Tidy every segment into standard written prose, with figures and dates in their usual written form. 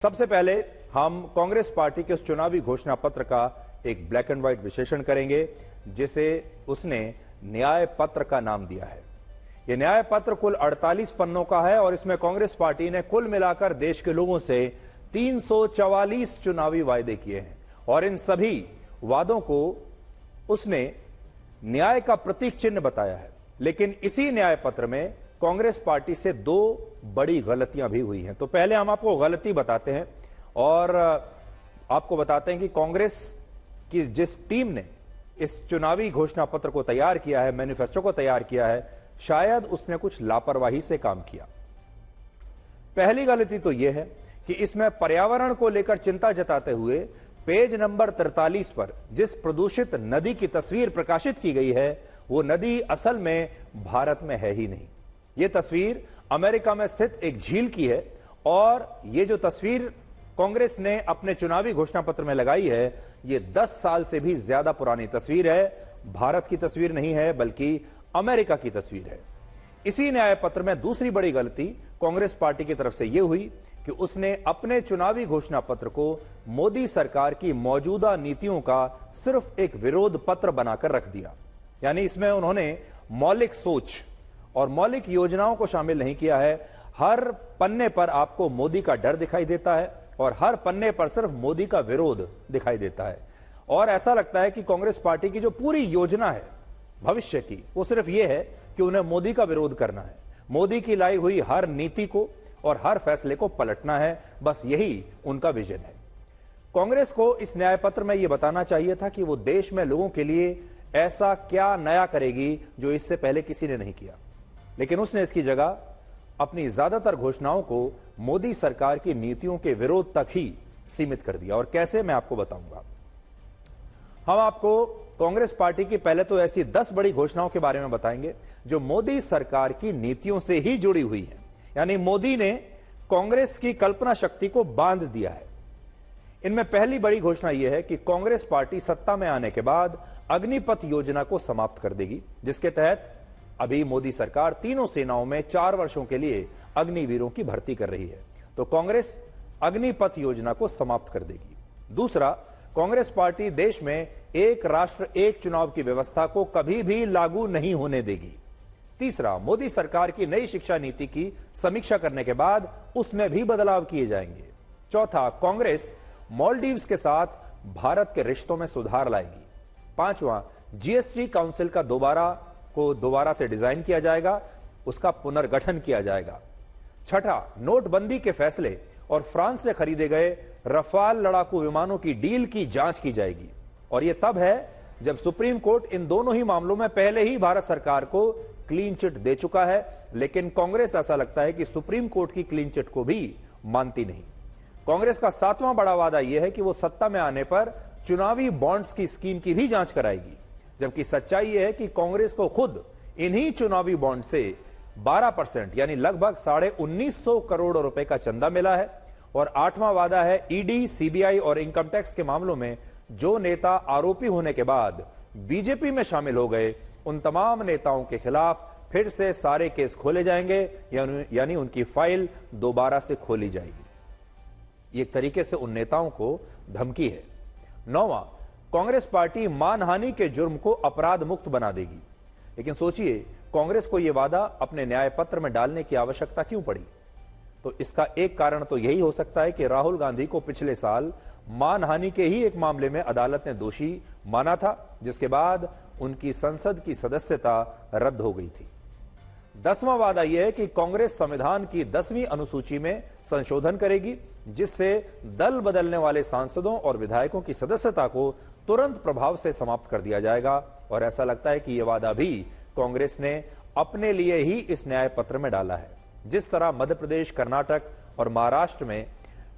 सबसे पहले हम कांग्रेस पार्टी के उस चुनावी घोषणा पत्र का एक ब्लैक एंड व्हाइट विश्लेषण करेंगे जिसे उसने न्याय पत्र का नाम दिया है। यह न्याय पत्र कुल 48 पन्नों का है और इसमें कांग्रेस पार्टी ने कुल मिलाकर देश के लोगों से 344 चुनावी वायदे किए हैं और इन सभी वादों को उसने न्याय का प्रतीक चिन्ह बताया है। लेकिन इसी न्याय पत्र में कांग्रेस पार्टी से दो बड़ी गलतियां भी हुई हैं। तो पहले हम आपको गलती बताते हैं और आपको बताते हैं कि कांग्रेस की जिस टीम ने इस चुनावी घोषणा पत्र को तैयार किया है, मैनिफेस्टो को तैयार किया है, शायद उसने कुछ लापरवाही से काम किया। पहली गलती तो यह है कि इसमें पर्यावरण को लेकर चिंता जताते हुए पेज नंबर 43 पर जिस प्रदूषित नदी की तस्वीर प्रकाशित की गई है वो नदी असल में भारत में है ही नहीं। यह तस्वीर अमेरिका में स्थित एक झील की है और यह जो तस्वीर कांग्रेस ने अपने चुनावी घोषणा पत्र में लगाई है यह 10 साल से भी ज्यादा पुरानी तस्वीर है। भारत की तस्वीर नहीं है बल्कि अमेरिका की तस्वीर है। इसी न्याय पत्र में दूसरी बड़ी गलती कांग्रेस पार्टी की तरफ से यह हुई कि उसने अपने चुनावी घोषणा पत्र को मोदी सरकार की मौजूदा नीतियों का सिर्फ एक विरोध पत्र बनाकर रख दिया। यानी इसमें उन्होंने मौलिक सोच और मौलिक योजनाओं को शामिल नहीं किया है। हर पन्ने पर आपको मोदी का डर दिखाई देता है और हर पन्ने पर सिर्फ मोदी का विरोध दिखाई देता है और ऐसा लगता है कि कांग्रेस पार्टी की जो पूरी योजना है भविष्य की वो सिर्फ यह है कि उन्हें मोदी का विरोध करना है, मोदी की लाई हुई हर नीति को और हर फैसले को पलटना है। बस यही उनका विजन है। कांग्रेस को इस न्याय पत्र में यह बताना चाहिए था कि वो देश में लोगों के लिए ऐसा क्या नया करेगी जो इससे पहले किसी ने नहीं किया, लेकिन उसने इसकी जगह अपनी ज्यादातर घोषणाओं को मोदी सरकार की नीतियों के विरोध तक ही सीमित कर दिया। और कैसे, मैं आपको बताऊंगा। हम आपको कांग्रेस पार्टी की पहले तो ऐसी 10 बड़ी घोषणाओं के बारे में बताएंगे जो मोदी सरकार की नीतियों से ही जुड़ी हुई हैं। यानी मोदी ने कांग्रेस की कल्पना शक्ति को बांध दिया है। इनमें पहली बड़ी घोषणा यह है कि कांग्रेस पार्टी सत्ता में आने के बाद अग्निपथ योजना को समाप्त कर देगी, जिसके तहत अभी मोदी सरकार तीनों सेनाओं में 4 वर्षों के लिए अग्निवीरों की भर्ती कर रही है। तो कांग्रेस अग्निपथ योजना को समाप्त कर देगी। दूसरा, कांग्रेस पार्टी देश में एक राष्ट्र एक चुनाव की व्यवस्था को कभी भी लागू नहीं होने देगी। तीसरा, मोदी सरकार की नई शिक्षा नीति की समीक्षा करने के बाद उसमें भी बदलाव किए जाएंगे। चौथा, कांग्रेस मालदीव्स के साथ भारत के रिश्तों में सुधार लाएगी। पांचवां, जीएसटी काउंसिल का दोबारा से डिजाइन किया जाएगा, उसका पुनर्गठन किया जाएगा। छठा, नोटबंदी के फैसले और फ्रांस से खरीदे गए रफाल लड़ाकू विमानों की डील की जांच की जाएगी और यह तब है जब सुप्रीम कोर्ट इन दोनों ही मामलों में पहले ही भारत सरकार को क्लीन चिट दे चुका है। लेकिन कांग्रेस ऐसा लगता है कि सुप्रीम कोर्ट की क्लीन चिट को भी मानती नहीं। कांग्रेस का 7वां बड़ा वादा यह है कि वो सत्ता में आने पर चुनावी बॉन्ड्स की स्कीम की भी जांच कराएगी, जबकि सच्चाई यह है कि कांग्रेस को खुद इन्हीं चुनावी बॉन्ड से 12% यानी लगभग 1950 करोड़ रुपए का चंदा मिला है। और 8वां वादा है ईडी, सीबीआई और इनकम टैक्स के मामलों में जो नेता आरोपी होने के बाद बीजेपी में शामिल हो गए उन तमाम नेताओं के खिलाफ फिर से सारे केस खोले जाएंगे, यानी उनकी फाइल दोबारा से खोली जाएगी। एक तरीके से उन नेताओं को धमकी है। 9वां, कांग्रेस पार्टी मानहानि के जुर्म को अपराध मुक्त बना देगी। लेकिन सोचिए, कांग्रेस को यह वादा अपने न्याय पत्र में डालने की आवश्यकता क्यों पड़ी? तो इसका एक कारण तो यही हो सकता है कि राहुल गांधी को पिछले साल मानहानि के ही एक मामले में अदालत ने दोषी माना था, जिसके बाद उनकी संसद की सदस्यता रद्द हो गई थी। 10वां वादा यह है कि कांग्रेस संविधान की 10वीं अनुसूची में संशोधन करेगी, जिससे दल बदलने वाले सांसदों और विधायकों की सदस्यता को तुरंत प्रभाव से समाप्त कर दिया जाएगा। और ऐसा लगता है कि यह वादा भी कांग्रेस ने अपने लिए ही इस न्याय पत्र में डाला है। जिस तरह मध्य प्रदेश, कर्नाटक और महाराष्ट्र में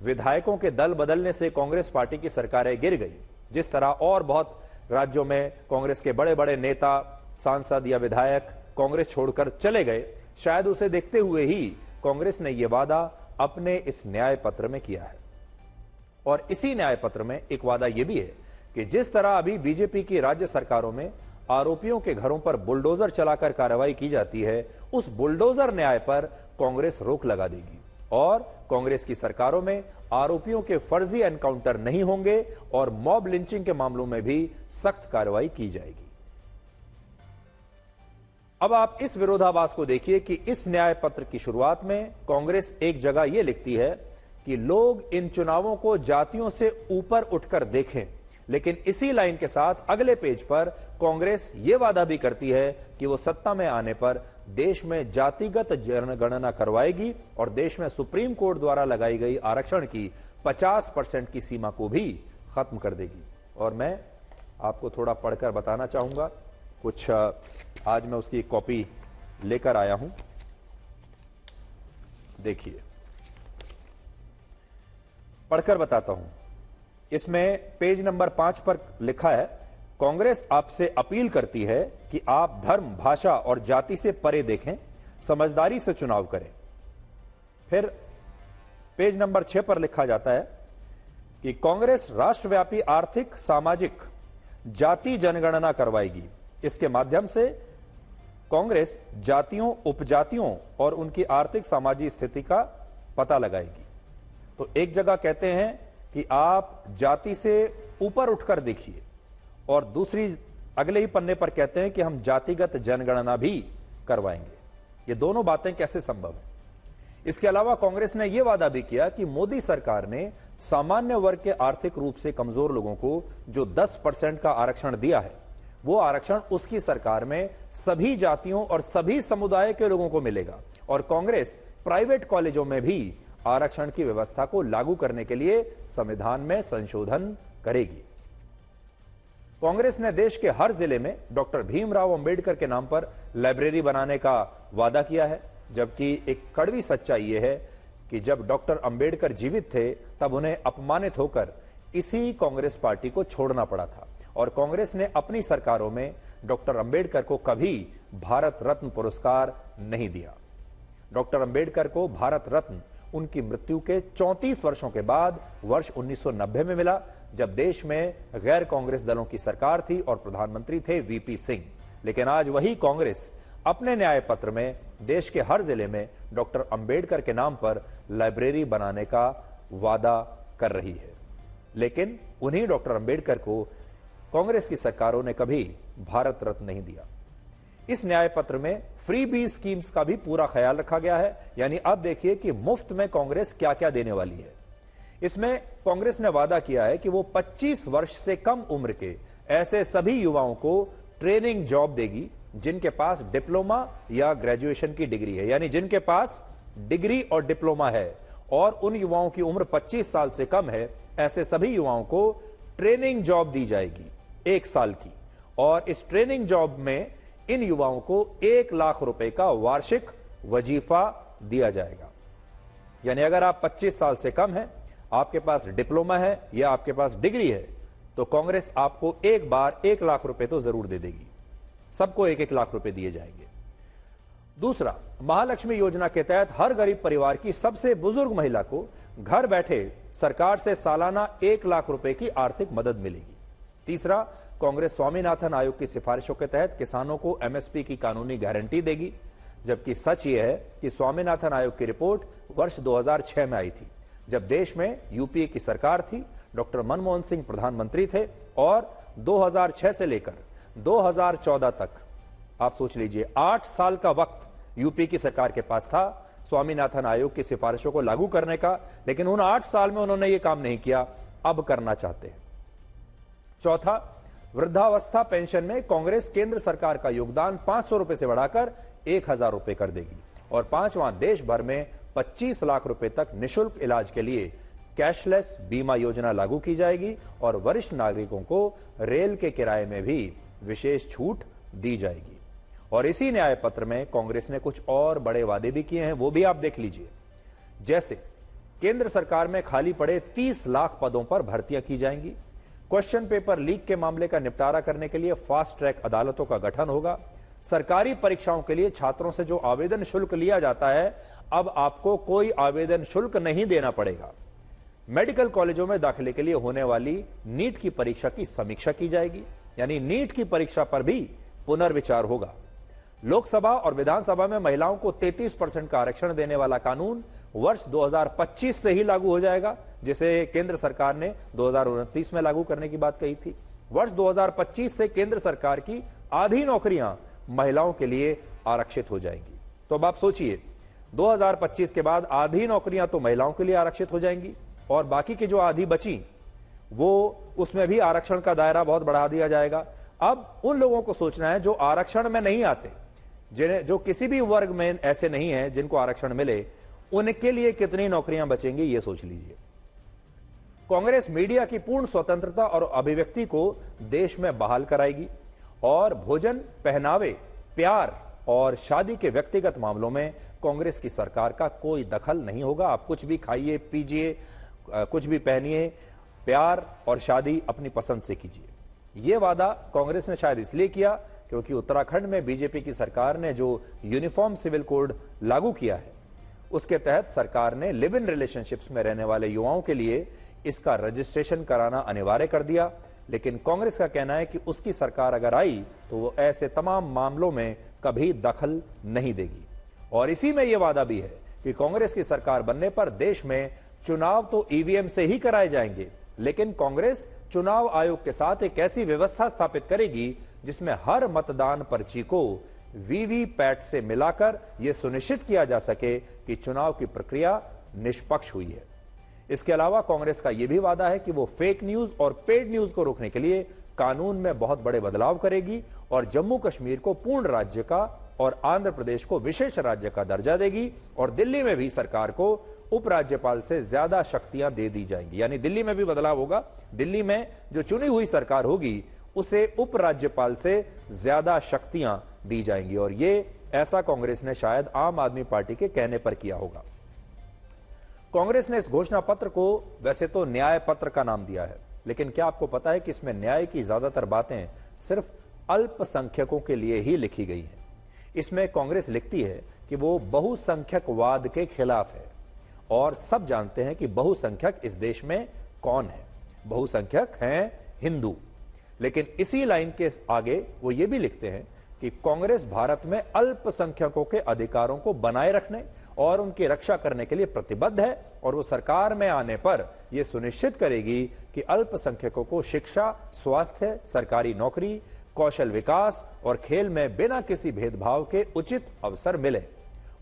विधायकों के दल बदलने से कांग्रेस पार्टी की सरकारें गिर गई, जिस तरह और बहुत राज्यों में कांग्रेस के बड़े बड़े नेता, सांसद या विधायक कांग्रेस छोड़कर चले गए, शायद उसे देखते हुए ही कांग्रेस ने यह वादा अपने इस न्याय पत्र में किया है। और इसी न्याय पत्र में एक वादा यह भी है कि जिस तरह अभी बीजेपी की राज्य सरकारों में आरोपियों के घरों पर बुलडोजर चलाकर कार्रवाई की जाती है, उस बुलडोजर न्याय पर कांग्रेस रोक लगा देगी और कांग्रेस की सरकारों में आरोपियों के फर्जी एनकाउंटर नहीं होंगे और मॉब लिंचिंग के मामलों में भी सख्त कार्रवाई की जाएगी। अब आप इस विरोधाभास को देखिए कि इस न्याय पत्र की शुरुआत में कांग्रेस एक जगह यह लिखती है कि लोग इन चुनावों को जातियों से ऊपर उठकर देखें, लेकिन इसी लाइन के साथ अगले पेज पर कांग्रेस यह वादा भी करती है कि वो सत्ता में आने पर देश में जातिगत जनगणना करवाएगी और देश में सुप्रीम कोर्ट द्वारा लगाई गई आरक्षण की 50% की सीमा को भी खत्म कर देगी। और मैं आपको थोड़ा पढ़कर बताना चाहूंगा, कुछ आज मैं उसकी कॉपी लेकर आया हूं, देखिए पढ़कर बताता हूं। इसमें पेज नंबर 5 पर लिखा है, कांग्रेस आपसे अपील करती है कि आप धर्म, भाषा और जाति से परे देखें, समझदारी से चुनाव करें। फिर पेज नंबर 6 पर लिखा जाता है कि कांग्रेस राष्ट्रव्यापी आर्थिक, सामाजिक, जाति जनगणना करवाएगी। इसके माध्यम से कांग्रेस जातियों, उपजातियों और उनकी आर्थिक, सामाजिक स्थिति का पता लगाएगी। तो एक जगह कहते हैं कि आप जाति से ऊपर उठकर देखिए और दूसरी अगले ही पन्ने पर कहते हैं कि हम जातिगत जनगणना भी करवाएंगे। ये दोनों बातें कैसे संभव है? इसके अलावा कांग्रेस ने यह वादा भी किया कि मोदी सरकार ने सामान्य वर्ग के आर्थिक रूप से कमजोर लोगों को जो 10% का आरक्षण दिया है, वो आरक्षण उसकी सरकार में सभी जातियों और सभी समुदाय के लोगों को मिलेगा। और कांग्रेस प्राइवेट कॉलेजों में भी आरक्षण की व्यवस्था को लागू करने के लिए संविधान में संशोधन करेगी। कांग्रेस ने देश के हर जिले में डॉक्टर भीमराव अंबेडकर के नाम पर लाइब्रेरी बनाने का वादा किया है, जबकि एक कड़वी सच्चाई यह है कि जब डॉक्टर अंबेडकर जीवित थे तब उन्हें अपमानित होकर इसी कांग्रेस पार्टी को छोड़ना पड़ा था और कांग्रेस ने अपनी सरकारों में डॉक्टर अंबेडकर को कभी भारत रत्न पुरस्कार नहीं दिया। डॉक्टर अंबेडकर को भारत रत्न उनकी मृत्यु के 34 वर्षों के बाद वर्ष 1990 में मिला, जब देश में गैर कांग्रेस दलों की सरकार थी और प्रधानमंत्री थे वीपी सिंह। लेकिन आज वही कांग्रेस अपने न्याय पत्र में देश के हर जिले में डॉक्टर अंबेडकर के नाम पर लाइब्रेरी बनाने का वादा कर रही है। लेकिन उन्हीं डॉक्टर अंबेडकर को कांग्रेस की सरकारों ने कभी भारत रत्न नहीं दिया। इस न्याय पत्र में फ्री बी स्कीम्स का भी पूरा ख्याल रखा गया है, यानी अब देखिए कि मुफ्त में कांग्रेस क्या क्या देने वाली है। इसमें कांग्रेस ने वादा किया है कि वो 25 वर्ष से कम उम्र के ऐसे सभी युवाओं को ट्रेनिंग जॉब देगी जिनके पास डिप्लोमा या ग्रेजुएशन की डिग्री है, यानी जिनके पास डिग्री और डिप्लोमा है और उन युवाओं की उम्र 25 साल से कम है, ऐसे सभी युवाओं को ट्रेनिंग जॉब दी जाएगी 1 साल की। और इस ट्रेनिंग जॉब में इन युवाओं को 1 लाख रुपए का वार्षिक वजीफा दिया जाएगा। यानी अगर आप 25 साल से कम हैं, आपके पास डिप्लोमा है या आपके पास डिग्री है, तो कांग्रेस आपको एक बार 1 लाख रुपए तो जरूर दे देगी। सबको 1-1 लाख रुपए दिए जाएंगे। दूसरा, महालक्ष्मी योजना के तहत हर गरीब परिवार की सबसे बुजुर्ग महिला को घर बैठे सरकार से सालाना 1 लाख रुपए की आर्थिक मदद मिलेगी। तीसरा, कांग्रेस स्वामीनाथन आयोग की सिफारिशों के तहत किसानों को एमएसपी की कानूनी गारंटी देगी, जबकि सच यह है कि स्वामीनाथन आयोग की रिपोर्ट वर्ष 2006 में आई थी, जब देश में यूपीए की सरकार थी, डॉक्टर मनमोहन सिंह प्रधानमंत्री थे और 2006 से लेकर 2014 तक आप सोच लीजिए 8 साल का वक्त यूपी की सरकार के पास था स्वामीनाथन आयोग की सिफारिशों को लागू करने का, लेकिन उन 8 साल में उन्होंने यह काम नहीं किया, अब करना चाहते हैं। चौथा, वृद्धावस्था पेंशन में कांग्रेस केंद्र सरकार का योगदान 500 रुपए से बढ़ाकर 1000 रुपए कर देगी। और पांचवां, देश भर में 25 लाख रुपए तक निशुल्क इलाज के लिए कैशलेस बीमा योजना लागू की जाएगी और वरिष्ठ नागरिकों को रेल के किराए में भी विशेष छूट दी जाएगी। और इसी न्याय पत्र में कांग्रेस ने कुछ और बड़े वादे भी किए हैं, वो भी आप देख लीजिए। जैसे केंद्र सरकार में खाली पड़े 30 लाख पदों पर भर्तियां की जाएंगी, क्वेश्चन पेपर लीक के मामले का निपटारा करने के लिए फास्ट ट्रैक अदालतों का गठन होगा, सरकारी परीक्षाओं के लिए छात्रों से जो आवेदन शुल्क लिया जाता है अब आपको कोई आवेदन शुल्क नहीं देना पड़ेगा, मेडिकल कॉलेजों में दाखिले के लिए होने वाली नीट की परीक्षा की समीक्षा की जाएगी, यानी नीट की परीक्षा पर भी पुनर्विचार होगा, लोकसभा और विधानसभा में महिलाओं को 33% का आरक्षण देने वाला कानून वर्ष 2025 से ही लागू हो जाएगा, जिसे केंद्र सरकार ने 2029 में लागू करने की बात कही थी। वर्ष 2025 से केंद्र सरकार की आधी नौकरियां महिलाओं के लिए आरक्षित हो जाएंगी। तो अब आप सोचिए, 2025 के बाद आधी नौकरियां तो महिलाओं के लिए आरक्षित हो जाएंगी और बाकी की जो आधी बची वो उसमें भी आरक्षण का दायरा बहुत बढ़ा दिया जाएगा। अब उन लोगों को सोचना है जो आरक्षण में नहीं आते, जिन्हें जो किसी भी वर्ग में ऐसे नहीं है जिनको आरक्षण मिले, उनके लिए कितनी नौकरियां बचेंगी ये सोच लीजिए। कांग्रेस मीडिया की पूर्ण स्वतंत्रता और अभिव्यक्ति को देश में बहाल कराएगी और भोजन, पहनावे, प्यार और शादी के व्यक्तिगत मामलों में कांग्रेस की सरकार का कोई दखल नहीं होगा। आप कुछ भी खाइए, पीजिए, कुछ भी पहनिए, प्यार और शादी अपनी पसंद से कीजिए। यह वादा कांग्रेस ने शायद इसलिए किया क्योंकि उत्तराखंड में बीजेपी की सरकार ने जो यूनिफॉर्म सिविल कोड लागू किया है, उसके तहत सरकार ने लिव इन रिलेशनशिप्स में रहने वाले युवाओं के लिए इसका रजिस्ट्रेशन कराना अनिवार्य कर दिया। लेकिन कांग्रेस का कहना है कि उसकी सरकार अगर आई तो वो ऐसे तमाम मामलों में कभी दखल नहीं देगी। और इसी में यह वादा भी है कि कांग्रेस की सरकार बनने पर देश में चुनाव तो ईवीएम से ही कराए जाएंगे, लेकिन कांग्रेस चुनाव आयोग के साथ एक ऐसी व्यवस्था स्थापित करेगी जिसमें हर मतदान पर्ची को वीवीपैट से मिलाकर यह सुनिश्चित किया जा सके कि चुनाव की प्रक्रिया निष्पक्ष हुई है। इसके अलावा कांग्रेस का यह भी वादा है कि वो फेक न्यूज और पेड न्यूज को रोकने के लिए कानून में बहुत बड़े बदलाव करेगी और जम्मू कश्मीर को पूर्ण राज्य का और आंध्र प्रदेश को विशेष राज्य का दर्जा देगी और दिल्ली में भी सरकार को उपराज्यपाल से ज्यादा शक्तियां दे दी जाएंगी। यानी दिल्ली में भी बदलाव होगा। दिल्ली में जो चुनी हुई सरकार होगी उसे उपराज्यपाल से ज्यादा शक्तियां दी जाएंगी और ये ऐसा कांग्रेस ने शायद आम आदमी पार्टी के कहने पर किया होगा। कांग्रेस ने इस घोषणा पत्र को वैसे तो न्याय पत्र का नाम दिया है, लेकिन क्या आपको पता है कि इसमें न्याय की ज्यादातर बातें सिर्फ अल्पसंख्यकों के लिए ही लिखी गई हैं। इसमें कांग्रेस लिखती है कि वो बहुसंख्यकवाद के खिलाफ है और सब जानते हैं कि बहुसंख्यक इस देश में कौन है। बहुसंख्यक हैं हिंदू। लेकिन इसी लाइन के आगे वो ये भी लिखते हैं कि कांग्रेस भारत में अल्पसंख्यकों के अधिकारों को बनाए रखने और उनकी रक्षा करने के लिए प्रतिबद्ध है और वो सरकार में आने पर यह सुनिश्चित करेगी कि अल्पसंख्यकों को शिक्षा, स्वास्थ्य, सरकारी नौकरी, कौशल विकास और खेल में बिना किसी भेदभाव के उचित अवसर मिले।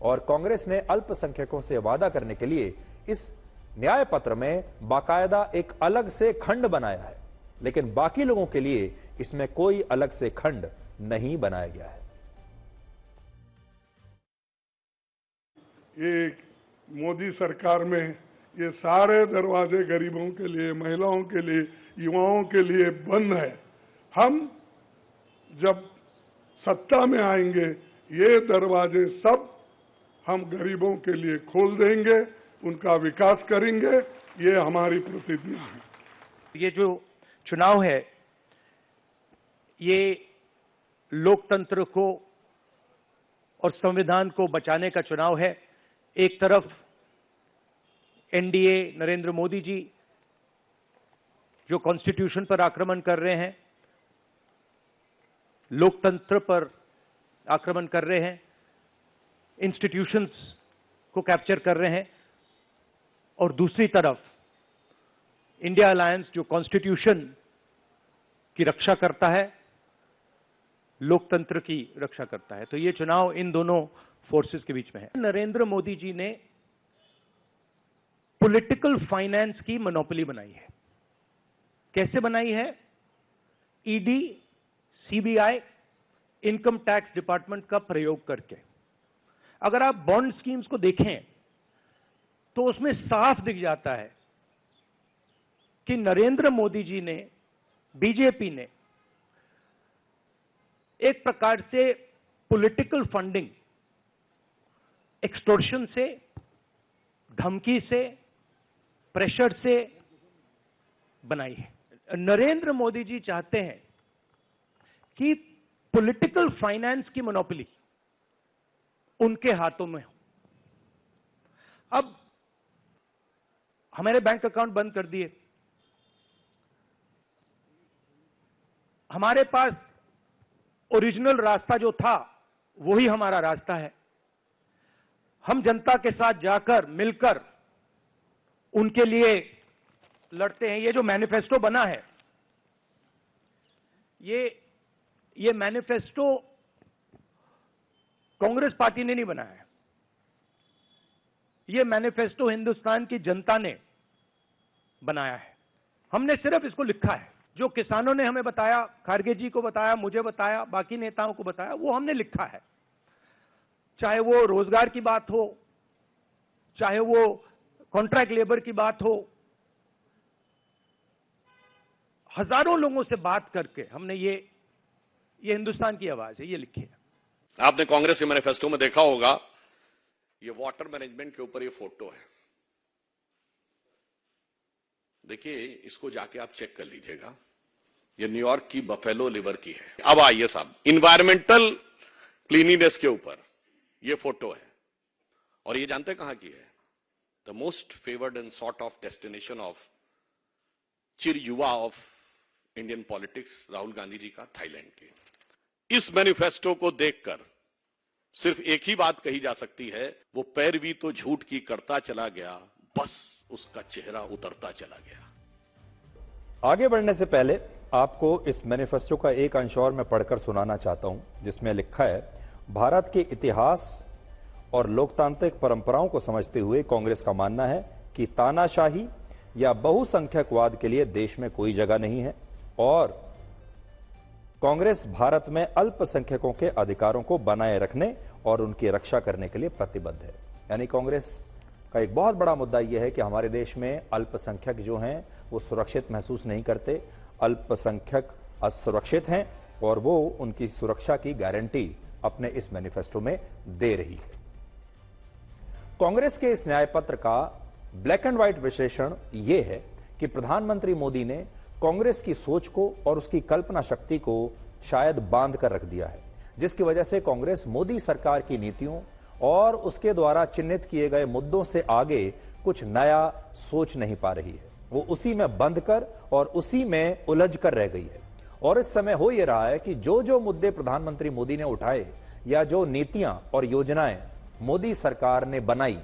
और कांग्रेस ने अल्पसंख्यकों से वादा करने के लिए इस न्याय पत्र में बाकायदा एक अलग से खंड बनाया है, लेकिन बाकी लोगों के लिए इसमें कोई अलग से खंड नहीं बनाया गया है। ये मोदी सरकार में ये सारे दरवाजे गरीबों के लिए, महिलाओं के लिए, युवाओं के लिए बंद है। हम जब सत्ता में आएंगे ये दरवाजे सब हम गरीबों के लिए खोल देंगे, उनका विकास करेंगे, ये हमारी प्रतिज्ञा है। ये जो चुनाव है ये लोकतंत्र को और संविधान को बचाने का चुनाव है। एक तरफ एनडीए नरेंद्र मोदी जी जो कॉन्स्टिट्यूशन पर आक्रमण कर रहे हैं, लोकतंत्र पर आक्रमण कर रहे हैं, इंस्टीट्यूशंस को कैप्चर कर रहे हैं, और दूसरी तरफ इंडिया अलायंस जो कॉन्स्टिट्यूशन की रक्षा करता है, लोकतंत्र की रक्षा करता है। तो ये चुनाव इन दोनों फोर्सेस के बीच में है। नरेंद्र मोदी जी ने पॉलिटिकल फाइनेंस की मोनोपोली बनाई है। कैसे बनाई है? ED, CBI, income tax department का प्रयोग करके। अगर आप बॉन्ड स्कीम्स को देखें तो उसमें साफ दिख जाता है कि नरेंद्र मोदी जी ने, बीजेपी ने एक प्रकार से पॉलिटिकल फंडिंग एक्सटॉर्शन से, धमकी से, प्रेशर से बनाई है। नरेंद्र मोदी जी चाहते हैं कि पॉलिटिकल फाइनेंस की मोनोपोली उनके हाथों में हो। अब हमारे बैंक अकाउंट बंद कर दिए, हमारे पास ओरिजिनल रास्ता जो था वही हमारा रास्ता है। हम जनता के साथ जाकर मिलकर उनके लिए लड़ते हैं। ये जो मैनिफेस्टो बना है, ये मैनिफेस्टो कांग्रेस पार्टी ने नहीं बनाया है। ये मैनिफेस्टो हिंदुस्तान की जनता ने बनाया है। हमने सिर्फ इसको लिखा है। जो किसानों ने हमें बताया, खारगे जी को बताया, मुझे बताया, बाकी नेताओं को बताया, वो हमने लिखा है। चाहे वो रोजगार की बात हो, चाहे वो कॉन्ट्रैक्ट लेबर की बात हो, हजारों लोगों से बात करके हमने ये हिंदुस्तान की आवाज है, ये लिखी है। आपने कांग्रेस के मैनिफेस्टो में देखा होगा, ये वाटर मैनेजमेंट के ऊपर ये फोटो है। देखिए, इसको जाके आप चेक कर लीजिएगा। ये न्यूयॉर्क की बफेलो लिवर की है। अब आइए साहब, इन्वायरमेंटल क्लीनिनेस के ऊपर ये फोटो है। और ये जानते कहां की है? The most favoured and sort of destination of चिर युवा of Indian politics, Rahul Gandhi ji का, थाईलैंड के। इस मैनिफेस्टो को देखकर सिर्फ एक ही बात कही जा सकती है, वो पैरवी तो झूठ की करता चला गया, बस उसका चेहरा उतरता चला गया। आगे बढ़ने से पहले आपको इस मैनिफेस्टो का एक अंश और मैं पढ़कर सुनाना चाहता हूं, जिसमें लिखा है, भारत के इतिहास और लोकतांत्रिक परंपराओं को समझते हुए कांग्रेस का मानना है कि तानाशाही या बहुसंख्यकवाद के लिए देश में कोई जगह नहीं है और कांग्रेस भारत में अल्पसंख्यकों के अधिकारों को बनाए रखने और उनकी रक्षा करने के लिए प्रतिबद्ध है। यानी कांग्रेस का एक बहुत बड़ा मुद्दा यह है कि हमारे देश में अल्पसंख्यक जो हैं वो सुरक्षित महसूस नहीं करते, अल्पसंख्यक असुरक्षित हैं और वो उनकी सुरक्षा की गारंटी अपने इस मैनिफेस्टो में दे रही है। कांग्रेस के इस न्याय पत्र का ब्लैक एंड व्हाइट विश्लेषण यह है कि प्रधानमंत्री मोदी ने कांग्रेस की सोच को और उसकी कल्पना शक्ति को शायद बांध कर रख दिया है, जिसकी वजह से कांग्रेस मोदी सरकार की नीतियों और उसके द्वारा चिन्हित किए गए मुद्दों से आगे कुछ नया सोच नहीं पा रही है। वो उसी में बंद कर और उसी में उलझ कर रह गई है। और इस समय हो यह रहा है कि जो जो मुद्दे प्रधानमंत्री मोदी ने उठाए या जो नीतियां और योजनाएं मोदी सरकार ने बनाई,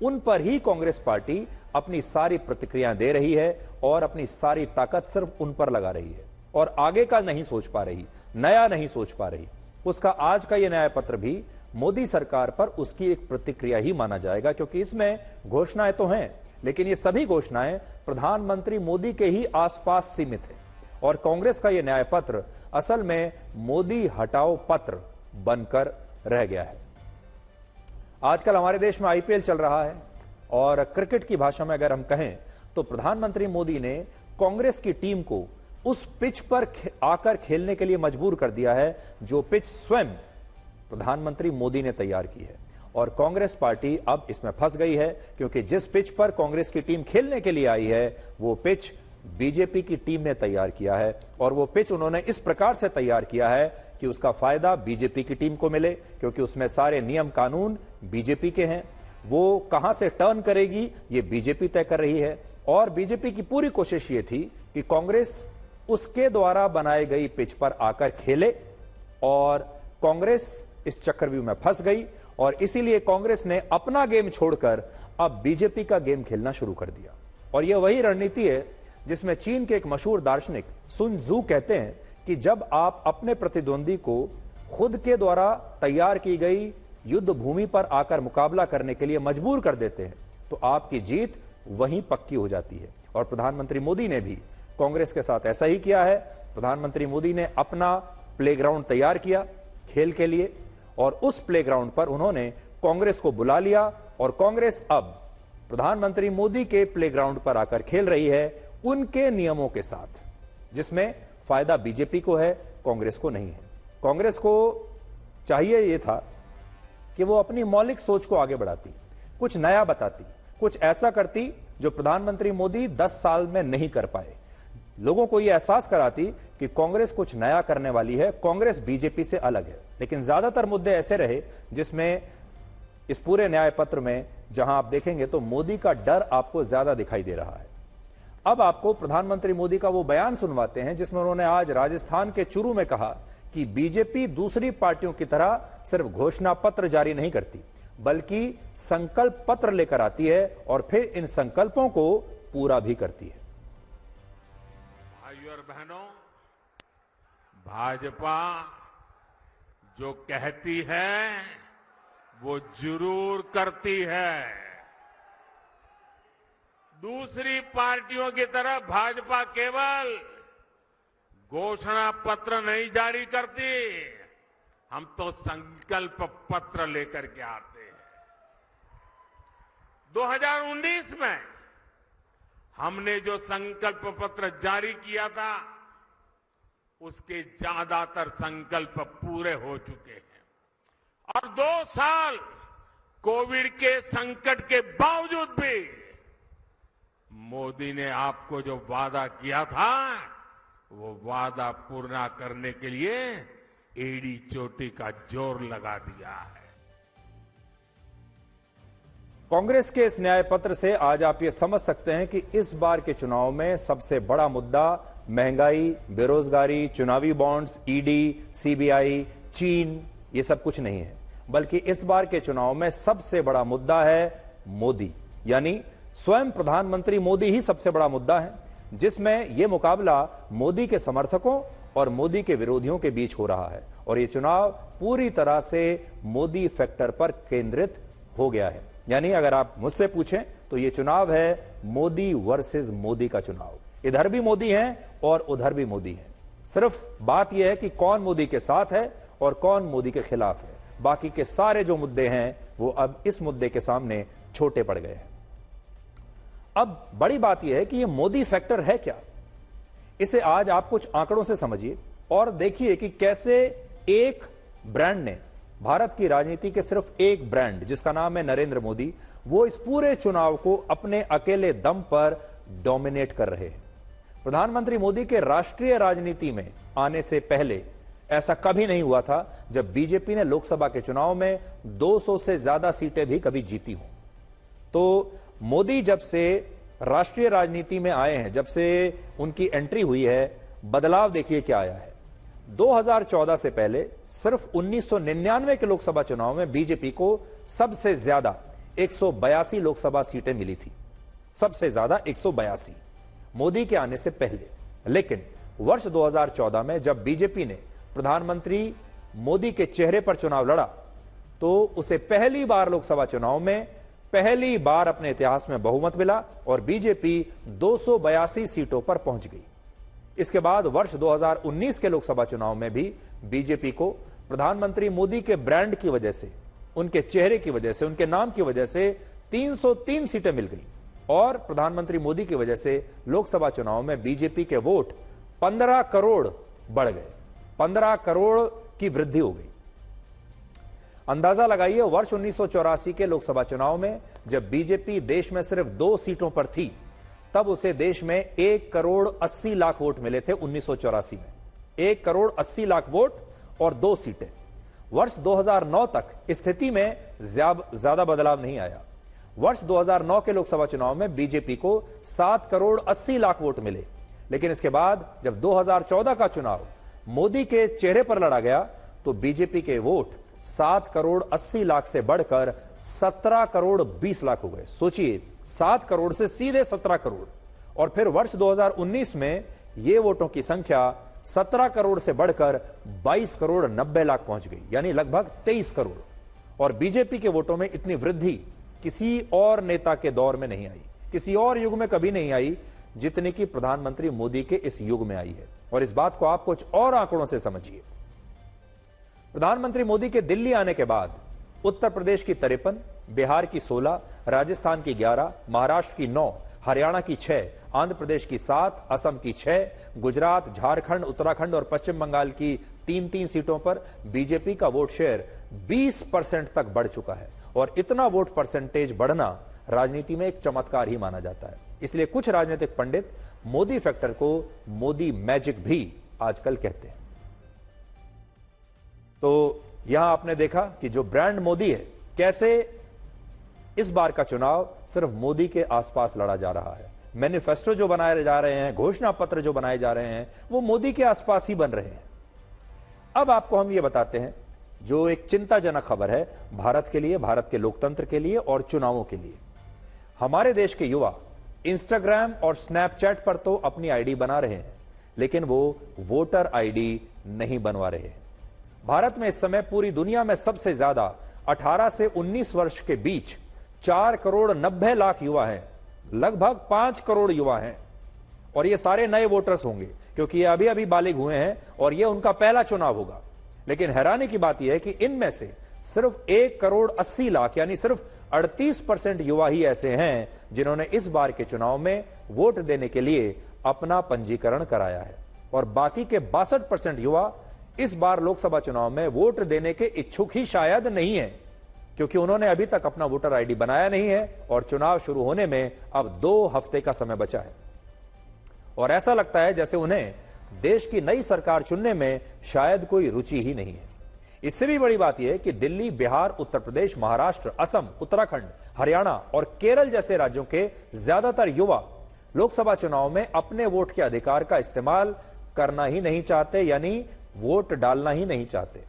उन पर ही कांग्रेस पार्टी अपनी सारी प्रतिक्रियाएं दे रही है और अपनी सारी ताकत सिर्फ उन पर लगा रही है और आगे का नहीं सोच पा रही, नया नहीं सोच पा रही। उसका आज का यह न्याय पत्र भी मोदी सरकार पर उसकी एक प्रतिक्रिया ही माना जाएगा, क्योंकि इसमें घोषणाएं तो हैं, लेकिन ये सभी घोषणाएं प्रधानमंत्री मोदी के ही आसपास सीमित है और कांग्रेस का यह न्याय पत्र असल में मोदी हटाओ पत्र बनकर रह गया है। आजकल हमारे देश में आईपीएल चल रहा है और क्रिकेट की भाषा में अगर हम कहें तो प्रधानमंत्री मोदी ने कांग्रेस की टीम को उस पिच पर आकर खेलने के लिए मजबूर कर दिया है जो पिच स्वयं प्रधानमंत्री मोदी ने तैयार की है। और कांग्रेस पार्टी अब इसमें फंस गई है, क्योंकि जिस पिच पर कांग्रेस की टीम खेलने के लिए आई है वो पिच बीजेपी की टीम ने तैयार किया है और वो पिच उन्होंने इस प्रकार से तैयार किया है कि उसका फायदा बीजेपी की टीम को मिले, क्योंकि उसमें सारे नियम कानून बीजेपी के हैं। वो कहां से टर्न करेगी ये बीजेपी तय कर रही है और बीजेपी की पूरी कोशिश ये थी कि कांग्रेस उसके द्वारा बनाई गई पिच पर आकर खेले और कांग्रेस इस चक्रव्यूह में फंस गई और इसीलिए कांग्रेस ने अपना गेम छोड़कर अब बीजेपी का गेम खेलना शुरू कर दिया। और यह वही रणनीति है जिसमें चीन के एक मशहूर दार्शनिक सुन त्सू कहते हैं कि जब आप अपने प्रतिद्वंदी को खुद के द्वारा तैयार की गई युद्ध भूमि पर आकर मुकाबला करने के लिए मजबूर कर देते हैं तो आपकी जीत वहीं पक्की हो जाती है। और प्रधानमंत्री मोदी ने भी कांग्रेस के साथ ऐसा ही किया है। प्रधानमंत्री मोदी ने अपना प्लेग्राउंड तैयार किया खेल के लिए और उस प्लेग्राउंड पर उन्होंने कांग्रेस को बुला लिया और कांग्रेस अब प्रधानमंत्री मोदी के प्लेग्राउंड पर आकर खेल रही है उनके नियमों के साथ, जिसमें फायदा बीजेपी को है, कांग्रेस को नहीं है। कांग्रेस को चाहिए यह था कि वो अपनी मौलिक सोच को आगे बढ़ाती, कुछ नया बताती, कुछ ऐसा करती जो प्रधानमंत्री मोदी 10 साल में नहीं कर पाए। लोगों को यह एहसास कराती कि कांग्रेस कुछ नया करने वाली है, कांग्रेस बीजेपी से अलग है। लेकिन ज्यादातर मुद्दे ऐसे रहे जिसमें इस पूरे न्याय पत्र में जहां आप देखेंगे तो मोदी का डर आपको ज्यादा दिखाई दे रहा है। अब आपको प्रधानमंत्री मोदी का वो बयान सुनवाते हैं जिसमें उन्होंने आज राजस्थान के चुरू में कहा कि बीजेपी दूसरी पार्टियों की तरह सिर्फ घोषणा पत्र जारी नहीं करती, बल्कि संकल्प पत्र लेकर आती है और फिर इन संकल्पों को पूरा भी करती है। भाइयों और बहनों, भाजपा जो कहती है वो जरूर करती है। दूसरी पार्टियों की तरह भाजपा केवल घोषणा पत्र नहीं जारी करती, हम तो संकल्प पत्र लेकर के आते हैं। 2019 में हमने जो संकल्प पत्र जारी किया था, उसके ज्यादातर संकल्प पूरे हो चुके हैं और 2 साल कोविड के संकट के बावजूद भी मोदी ने आपको जो वादा किया था, वो वादा पूरा करने के लिए एड़ी चोटी का जोर लगा दिया है। कांग्रेस के इस न्याय पत्र से आज आप ये समझ सकते हैं कि इस बार के चुनाव में सबसे बड़ा मुद्दा महंगाई, बेरोजगारी, चुनावी बॉन्ड्स, ईडी, सीबीआई, चीन, ये सब कुछ नहीं है, बल्कि इस बार के चुनाव में सबसे बड़ा मुद्दा है मोदी, यानी स्वयं प्रधानमंत्री मोदी ही सबसे बड़ा मुद्दा है, जिसमें यह मुकाबला मोदी के समर्थकों और मोदी के विरोधियों के बीच हो रहा है। और यह चुनाव पूरी तरह से मोदी फैक्टर पर केंद्रित हो गया है। यानी अगर आप मुझसे पूछें तो यह चुनाव है मोदी वर्सेस मोदी का चुनाव। इधर भी मोदी हैं और उधर भी मोदी हैं। सिर्फ बात यह है कि कौन मोदी के साथ है और कौन मोदी के खिलाफ है। बाकी के सारे जो मुद्दे हैं वो अब इस मुद्दे के सामने छोटे पड़ गए हैं। अब बड़ी बात यह है कि यह मोदी फैक्टर है क्या। इसे आज आप कुछ आंकड़ों से समझिए और देखिए कि कैसे एक ब्रांड ने, भारत की राजनीति के सिर्फ एक ब्रांड जिसका नाम है नरेंद्र मोदी, वो इस पूरे चुनाव को अपने अकेले दम पर डोमिनेट कर रहे हैं। प्रधानमंत्री मोदी के राष्ट्रीय राजनीति में आने से पहले ऐसा कभी नहीं हुआ था जब बीजेपी ने लोकसभा के चुनाव में 200 से ज्यादा सीटें भी कभी जीती हों। तो मोदी जब से राष्ट्रीय राजनीति में आए हैं, जब से उनकी एंट्री हुई है, बदलाव देखिए क्या आया है। 2014 से पहले सिर्फ 1999 के लोकसभा चुनाव में बीजेपी को सबसे ज्यादा 182 लोकसभा सीटें मिली थी, सबसे ज्यादा 182 मोदी के आने से पहले। लेकिन वर्ष 2014 में जब बीजेपी ने प्रधानमंत्री मोदी के चेहरे पर चुनाव लड़ा तो उसे पहली बार लोकसभा चुनाव में पहली बार अपने इतिहास में बहुमत मिला और बीजेपी 282 सीटों पर पहुंच गई। इसके बाद वर्ष 2019 के लोकसभा चुनाव में भी बीजेपी को प्रधानमंत्री मोदी के ब्रांड की वजह से, उनके चेहरे की वजह से, उनके नाम की वजह से 303 सीटें मिल गई और प्रधानमंत्री मोदी की वजह से लोकसभा चुनाव में बीजेपी के वोट 15 करोड़ बढ़ गए, 15 करोड़ की वृद्धि हो गई। अंदाजा लगाइए, वर्ष 1984 के लोकसभा चुनाव में जब बीजेपी देश में सिर्फ 2 सीटों पर थी, तब उसे देश में 1 करोड़ 80 लाख वोट मिले थे। 1984 में 1 करोड़ 80 लाख वोट और 2 सीटें। वर्ष 2009 तक स्थिति में ज्यादा बदलाव नहीं आया। वर्ष 2009 के लोकसभा चुनाव में बीजेपी को 7 करोड़ 80 लाख वोट मिले, लेकिन इसके बाद जब 2014 का चुनाव मोदी के चेहरे पर लड़ा गया तो बीजेपी के वोट 7 करोड़ 80 लाख से बढ़कर 17 करोड़ 20 लाख हो गए। सोचिए, 7 करोड़ से सीधे 17 करोड़। और फिर वर्ष 2019 में यह वोटों की संख्या 17 करोड़ से बढ़कर 22 करोड़ 90 लाख पहुंच गई, यानी लगभग 23 करोड़। और बीजेपी के वोटों में इतनी वृद्धि किसी और नेता के दौर में नहीं आई, किसी और युग में कभी नहीं आई जितनी की प्रधानमंत्री मोदी के इस युग में आई है। और इस बात को आप कुछ और आंकड़ों से समझिए। प्रधानमंत्री मोदी के दिल्ली आने के बाद उत्तर प्रदेश की 53, बिहार की 16, राजस्थान की 11, महाराष्ट्र की 9, हरियाणा की 6, आंध्र प्रदेश की 7, असम की 6, गुजरात, झारखंड, उत्तराखंड और पश्चिम बंगाल की 3-3 सीटों पर बीजेपी का वोट शेयर 20% तक बढ़ चुका है। और इतना वोट परसेंटेज बढ़ना राजनीति में एक चमत्कार ही माना जाता है। इसलिए कुछ राजनीतिक पंडित मोदी फैक्टर को मोदी मैजिक भी आजकल कहते हैं। तो यहां आपने देखा कि जो ब्रांड मोदी है, कैसे इस बार का चुनाव सिर्फ मोदी के आसपास लड़ा जा रहा है। मैनिफेस्टो जो बनाए जा रहे हैं, घोषणा पत्र जो बनाए जा रहे हैं, वो मोदी के आसपास ही बन रहे हैं। अब आपको हम ये बताते हैं जो एक चिंताजनक खबर है भारत के लिए, भारत के लोकतंत्र के लिए और चुनावों के लिए। हमारे देश के युवा इंस्टाग्राम और स्नैपचैट पर तो अपनी आईडी बना रहे हैं, लेकिन वो वोटर आईडी नहीं बनवा रहे हैं। भारत में इस समय पूरी दुनिया में सबसे ज्यादा 18 से 19 वर्ष के बीच 4 करोड़ 90 लाख युवा हैं, लगभग 5 करोड़ युवा हैं, और ये सारे नए वोटर्स होंगे क्योंकि ये अभी अभी बालिग हुए हैं और ये उनका पहला चुनाव होगा। लेकिन हैरानी की बात यह है कि इनमें से सिर्फ 1 करोड़ 80 लाख यानी सिर्फ 38% युवा ही ऐसे हैं जिन्होंने इस बार के चुनाव में वोट देने के लिए अपना पंजीकरण कराया है, और बाकी के 62% युवा इस बार लोकसभा चुनाव में वोट देने के इच्छुक ही शायद नहीं है, क्योंकि उन्होंने अभी तक अपना वोटर आईडी बनाया नहीं है और चुनाव शुरू होने में अब 2 हफ्ते का समय बचा है। और ऐसा लगता है जैसे उन्हें देश की नई सरकार चुनने में शायद कोई रुचि ही नहीं है। इससे भी बड़ी बात यह है कि दिल्ली, बिहार, उत्तर प्रदेश, महाराष्ट्र, असम, उत्तराखंड, हरियाणा और केरल जैसे राज्यों के ज्यादातर युवा लोकसभा चुनाव में अपने वोट के अधिकार का इस्तेमाल करना ही नहीं चाहते, यानी वोट डालना ही नहीं चाहते।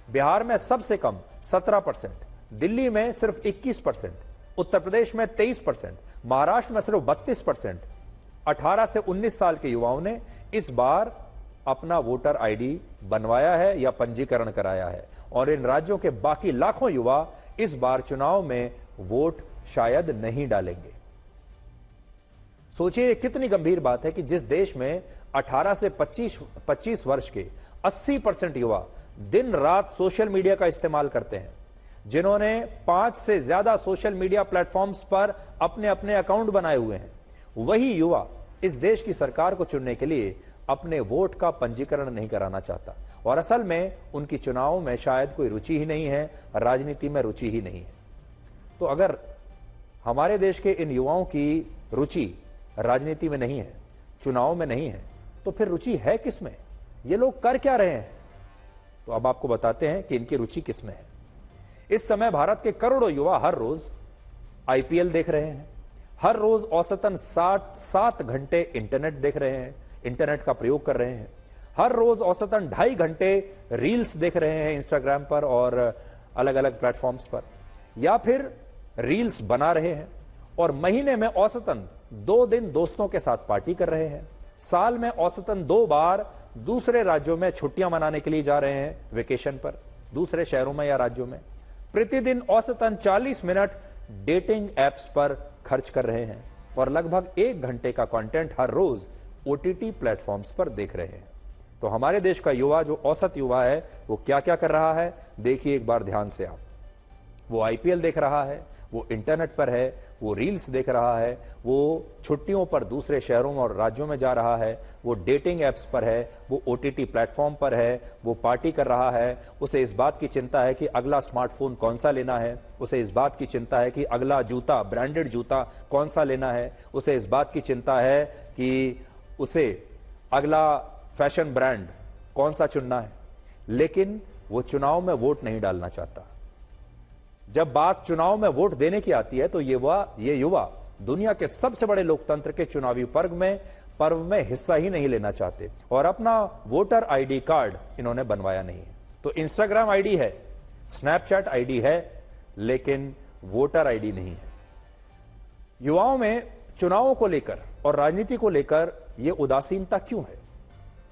बिहार में सबसे कम 17%, दिल्ली में सिर्फ 21%, उत्तर प्रदेश में 23%, महाराष्ट्र में सिर्फ 32%। 18 से 19 साल के युवाओं ने इस बार अपना वोटर आईडी बनवाया है या पंजीकरण कराया है, और इन राज्यों के बाकी लाखों युवा इस बार चुनाव में वोट शायद नहीं डालेंगे। सोचिए कितनी गंभीर बात है कि जिस देश में 18 से 25 वर्ष के 80% युवा दिन रात सोशल मीडिया का इस्तेमाल करते हैं, जिन्होंने 5 से ज्यादा सोशल मीडिया प्लेटफॉर्म्स पर अपने अपने अकाउंट बनाए हुए हैं, वही युवा इस देश की सरकार को चुनने के लिए अपने वोट का पंजीकरण नहीं कराना चाहता, और असल में उनकी चुनाव में शायद कोई रुचि ही नहीं है, राजनीति में रुचि ही नहीं है। तो अगर हमारे देश के इन युवाओं की रुचि राजनीति में नहीं है, चुनाव में नहीं है, तो फिर रुचि है किसमें? ये लोग कर क्या रहे हैं? तो अब आपको बताते हैं कि इनकी रुचि किसमें है। इस समय भारत के करोड़ों युवा हर रोज आईपीएल देख रहे हैं, हर रोज औसतन 7 घंटे इंटरनेट देख रहे हैं, इंटरनेट का प्रयोग कर रहे हैं, हर रोज औसतन 2.5 घंटे रील्स देख रहे हैं इंस्टाग्राम पर और अलग अलग प्लेटफॉर्म्स पर, या फिर रील्स बना रहे हैं, और महीने में औसतन 2 दिन दोस्तों के साथ पार्टी कर रहे हैं, साल में औसतन 2 बार दूसरे राज्यों में छुट्टियां मनाने के लिए जा रहे हैं वेकेशन पर, दूसरे शहरों में या राज्यों में, प्रतिदिन औसतन 40 मिनट डेटिंग एप्स पर खर्च कर रहे हैं, और लगभग 1 घंटे का कंटेंट हर रोज ओटीटी प्लेटफॉर्म्स पर देख रहे हैं। तो हमारे देश का युवा, जो औसत युवा है, वो क्या क्या कर रहा है देखिए एक बार ध्यान से आप। वो आईपीएल देख रहा है, वो इंटरनेट पर है, वो रील्स देख रहा है, वो छुट्टियों पर दूसरे शहरों और राज्यों में जा रहा है, वो डेटिंग एप्स पर है, वो ओटीटी प्लेटफॉर्म पर है, वो पार्टी कर रहा है, उसे इस बात की चिंता है कि अगला स्मार्टफोन कौन सा लेना है, उसे इस बात की चिंता है कि अगला जूता, ब्रांडेड जूता कौन सा लेना है, उसे इस बात की चिंता है कि उसे अगला फैशन ब्रांड कौन सा चुनना है, लेकिन वो चुनाव में वोट नहीं डालना चाहता। जब बात चुनाव में वोट देने की आती है तो ये युवा दुनिया के सबसे बड़े लोकतंत्र के चुनावी पर्व में हिस्सा ही नहीं लेना चाहते, और अपना वोटर आईडी कार्ड इन्होंने बनवाया नहीं है। तो इंस्टाग्राम आईडी है, स्नैपचैट आईडी है, लेकिन वोटर आईडी नहीं है। युवाओं में चुनावों को लेकर और राजनीति को लेकर यह उदासीनता क्यों है?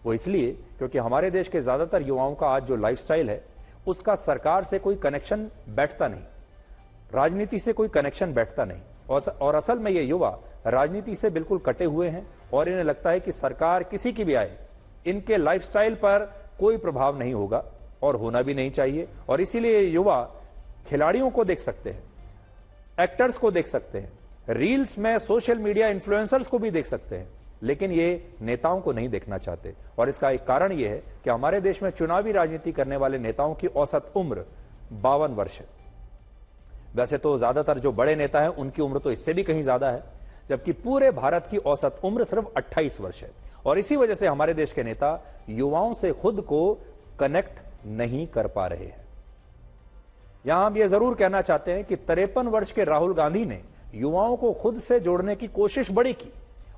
वो इसलिए क्योंकि हमारे देश के ज्यादातर युवाओं का आज जो लाइफस्टाइल है उसका सरकार से कोई कनेक्शन बैठता नहीं, राजनीति से कोई कनेक्शन बैठता नहीं, और असल में ये युवा राजनीति से बिल्कुल कटे हुए हैं, और इन्हें लगता है कि सरकार किसी की भी आए इनके लाइफस्टाइल पर कोई प्रभाव नहीं होगा और होना भी नहीं चाहिए। और इसीलिए ये युवा खिलाड़ियों को देख सकते हैं, एक्टर्स को देख सकते हैं, रील्स में सोशल मीडिया इन्फ्लुएंसर्स को भी देख सकते हैं, लेकिन ये नेताओं को नहीं देखना चाहते। और इसका एक कारण यह है कि हमारे देश में चुनावी राजनीति करने वाले नेताओं की औसत उम्र 52 वर्ष है। वैसे तो ज्यादातर जो बड़े नेता हैं उनकी उम्र तो इससे भी कहीं ज्यादा है, जबकि पूरे भारत की औसत उम्र सिर्फ 28 वर्ष है। और इसी वजह से हमारे देश के नेता युवाओं से खुद को कनेक्ट नहीं कर पा रहे हैं। यहां हम ये जरूर कहना चाहते हैं कि 53 वर्ष के राहुल गांधी ने युवाओं को खुद से जोड़ने की कोशिश बड़ी की।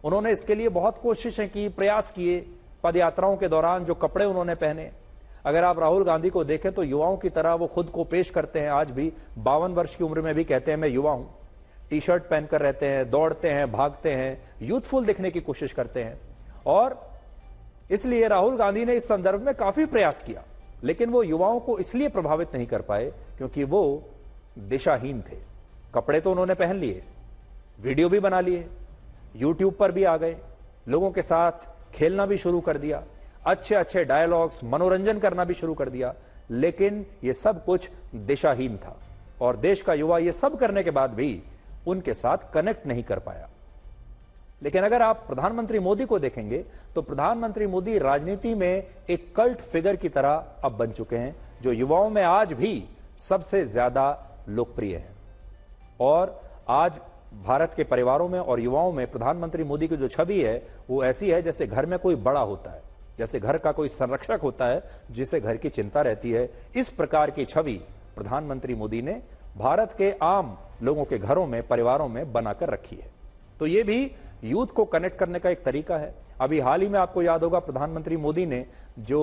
उन्होंने इसके लिए बहुत कोशिशें की, प्रयास किए। पदयात्राओं के दौरान जो कपड़े उन्होंने पहने, अगर आप राहुल गांधी को देखें तो युवाओं की तरह वो खुद को पेश करते हैं। आज भी 52 वर्ष की उम्र में भी कहते हैं मैं युवा हूं, टी शर्ट पहनकर रहते हैं, दौड़ते हैं, भागते हैं, यूथफुल दिखने की कोशिश करते हैं। और इसलिए राहुल गांधी ने इस संदर्भ में काफी प्रयास किया, लेकिन वो युवाओं को इसलिए प्रभावित नहीं कर पाए क्योंकि वो दिशाहीन थे। कपड़े तो उन्होंने पहन लिए, वीडियो भी बना लिए, यूट्यूब पर भी आ गए, लोगों के साथ खेलना भी शुरू कर दिया, अच्छे अच्छे डायलॉग्स, मनोरंजन करना भी शुरू कर दिया, लेकिन ये सब कुछ दिशाहीन था। और देश का युवा ये सब करने के बाद भी उनके साथ कनेक्ट नहीं कर पाया। लेकिन अगर आप प्रधानमंत्री मोदी को देखेंगे तो प्रधानमंत्री मोदी राजनीति में एक कल्ट फिगर की तरह अब बन चुके हैं, जो युवाओं में आज भी सबसे ज्यादा लोकप्रिय है। और आज भारत के परिवारों में और युवाओं में प्रधानमंत्री मोदी की जो छवि है वो ऐसी है जैसे घर में कोई बड़ा होता है, जैसे घर का कोई संरक्षक होता है जिसे घर की चिंता रहती है। इस प्रकार की छवि प्रधानमंत्री मोदी ने भारत के आम लोगों के घरों में, परिवारों में बनाकर रखी है। तो ये भी यूथ को कनेक्ट करने का एक तरीका है। अभी हाल ही में आपको याद होगा प्रधानमंत्री मोदी ने जो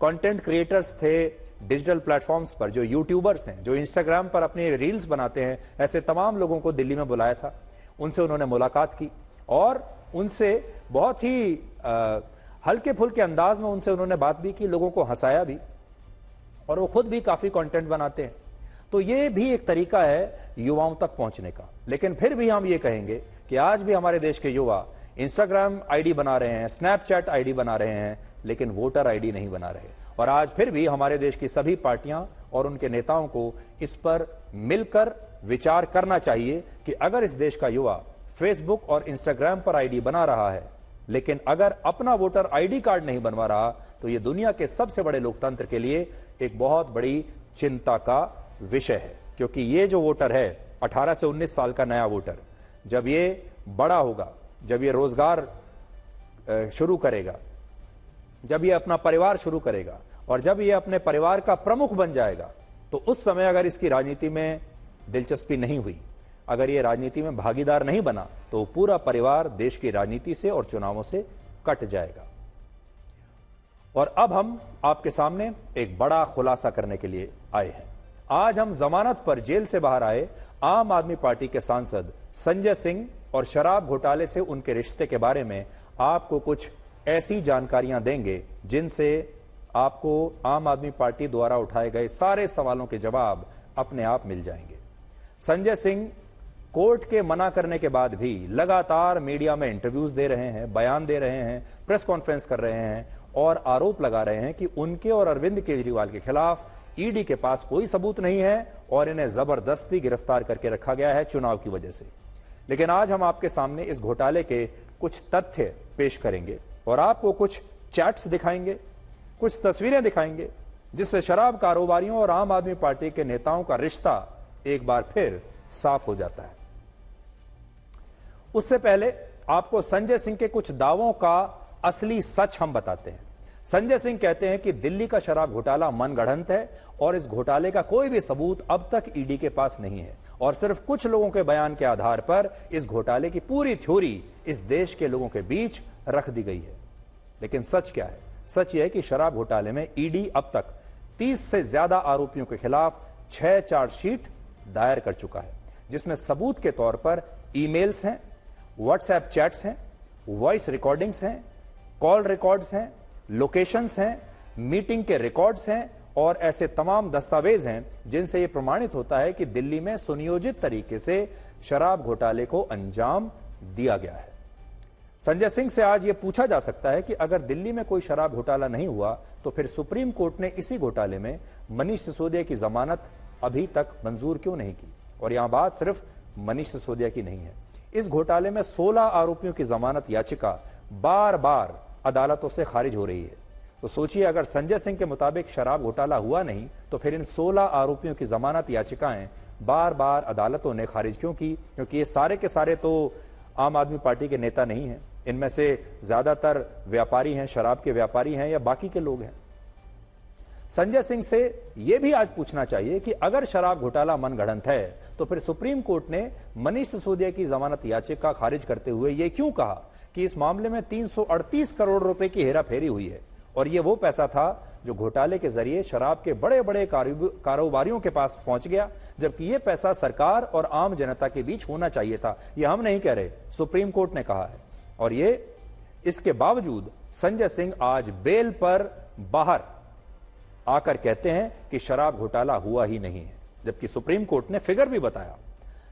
कंटेंट क्रिएटर्स थे डिजिटल प्लेटफॉर्म्स पर, जो यूट्यूबर्स हैं, जो इंस्टाग्राम पर अपने रील्स बनाते हैं, ऐसे तमाम लोगों को दिल्ली में बुलाया था। उनसे उन्होंने मुलाकात की और उनसे बहुत ही हल्के फुल्के अंदाज में उनसे उन्होंने बात भी की, लोगों को हंसाया भी, और वो खुद भी काफी कंटेंट बनाते हैं। तो ये भी एक तरीका है युवाओं तक पहुंचने का। लेकिन फिर भी हम ये कहेंगे कि आज भी हमारे देश के युवा इंस्टाग्राम आईडी बना रहे हैं, स्नैपचैट आईडी बना रहे हैं, लेकिन वोटर आईडी नहीं बना रहे। और आज फिर भी हमारे देश की सभी पार्टियां और उनके नेताओं को इस पर मिलकर विचार करना चाहिए कि अगर इस देश का युवा फेसबुक और इंस्टाग्राम पर आईडी बना रहा है, लेकिन अगर अपना वोटर आईडी कार्ड नहीं बनवा रहा, तो यह दुनिया के सबसे बड़े लोकतंत्र के लिए एक बहुत बड़ी चिंता का विषय है। क्योंकि ये जो वोटर है 18 से 19 साल का नया वोटर, जब ये बड़ा होगा, जब ये रोजगार शुरू करेगा, जब ये अपना परिवार शुरू करेगा और जब ये अपने परिवार का प्रमुख बन जाएगा, तो उस समय अगर इसकी राजनीति में दिलचस्पी नहीं हुई, अगर ये राजनीति में भागीदार नहीं बना, तो पूरा परिवार देश की राजनीति से और चुनावों से कट जाएगा। और अब हम आपके सामने एक बड़ा खुलासा करने के लिए आए हैं। आज हम जमानत पर जेल से बाहर आए आम आदमी पार्टी के सांसद संजय सिंह और शराब घोटाले से उनके रिश्ते के बारे में आपको कुछ ऐसी जानकारियां देंगे जिनसे आपको आम आदमी पार्टी द्वारा उठाए गए सारे सवालों के जवाब अपने आप मिल जाएंगे। संजय सिंह कोर्ट के मना करने के बाद भी लगातार मीडिया में इंटरव्यूज दे रहे हैं, बयान दे रहे हैं, प्रेस कॉन्फ्रेंस कर रहे हैं और आरोप लगा रहे हैं कि उनके और अरविंद केजरीवाल के खिलाफ ईडी के पास कोई सबूत नहीं है और इन्हें जबरदस्ती गिरफ्तार करके रखा गया है चुनाव की वजह से। लेकिन आज हम आपके सामने इस घोटाले के कुछ तथ्य पेश करेंगे और आपको कुछ चैट्स दिखाएंगे, कुछ तस्वीरें दिखाएंगे, जिससे शराब कारोबारियों और आम आदमी पार्टी के नेताओं का रिश्ता एक बार फिर साफ हो जाता है। उससे पहले आपको संजय सिंह के कुछ दावों का असली सच हम बताते हैं। संजय सिंह कहते हैं कि दिल्ली का शराब घोटाला मनगढ़ंत है और इस घोटाले का कोई भी सबूत अब तक ईडी के पास नहीं है और सिर्फ कुछ लोगों के बयान के आधार पर इस घोटाले की पूरी थ्योरी इस देश के लोगों के बीच रख दी गई है। लेकिन सच क्या है? सच यह है कि शराब घोटाले में ईडी अब तक 30 से ज्यादा आरोपियों के खिलाफ 6 चार्जशीट दायर कर चुका है, जिसमें सबूत के तौर पर ईमेल्स हैं, व्हाट्सएप चैट्स हैं, वॉइस रिकॉर्डिंग्स हैं, कॉल रिकॉर्ड्स हैं, लोकेशंस हैं, मीटिंग के रिकॉर्ड्स हैं और ऐसे तमाम दस्तावेज हैं जिनसे यह प्रमाणित होता है कि दिल्ली में सुनियोजित तरीके से शराब घोटाले को अंजाम दिया गया है। संजय सिंह से आज यह पूछा जा सकता है कि अगर दिल्ली में कोई शराब घोटाला नहीं हुआ तो फिर सुप्रीम कोर्ट ने इसी घोटाले में मनीष सिसोदिया की जमानत अभी तक मंजूर क्यों नहीं की? और यहां बात सिर्फ मनीष सिसोदिया की नहीं है। इस घोटाले में 16 आरोपियों की जमानत याचिका बार बार अदालतों से खारिज हो रही है। तो सोचिए, अगर संजय सिंह के मुताबिक शराब घोटाला हुआ नहीं तो फिर इन 16 आरोपियों की जमानत याचिकाएं बार बार अदालतों ने खारिज क्यों की? क्योंकि ये सारे के सारे तो आम आदमी पार्टी के नेता नहीं हैं। इनमें से ज्यादातर व्यापारी हैं, शराब के व्यापारी हैं या बाकी के लोग हैं। संजय सिंह से यह भी आज पूछना चाहिए कि अगर शराब घोटाला मनगढ़ंत है तो फिर सुप्रीम कोर्ट ने मनीष सिसोदिया की जमानत याचिका खारिज करते हुए यह क्यों कहा कि इस मामले में 338 करोड़ रुपए की हेराफेरी हुई है और ये वो पैसा था जो घोटाले के जरिए शराब के बड़े बड़े कारोबारियों के पास पहुंच गया, जबकि ये पैसा सरकार और आम जनता के बीच होना चाहिए था। ये हम नहीं कह रहे, सुप्रीम कोर्ट ने कहा है। और ये इसके बावजूद संजय सिंह आज बेल पर बाहर आकर कहते हैं कि शराब घोटाला हुआ ही नहीं है, जबकि सुप्रीम कोर्ट ने फिगर भी बताया।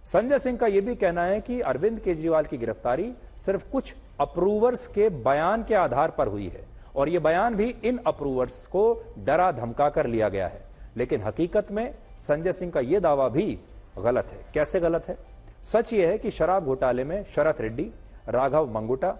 संजय सिंह का यह भी कहना है कि अरविंद केजरीवाल की गिरफ्तारी सिर्फ कुछ अप्रूवर्स के बयान के आधार पर हुई है और यह बयान भी इन अप्रूवर्स को डरा धमका कर लिया गया है। लेकिन हकीकत में संजय सिंह का यह दावा भी गलत है। कैसे गलत है? सच यह है कि शराब घोटाले में शरत रेड्डी, राघव मंगुटा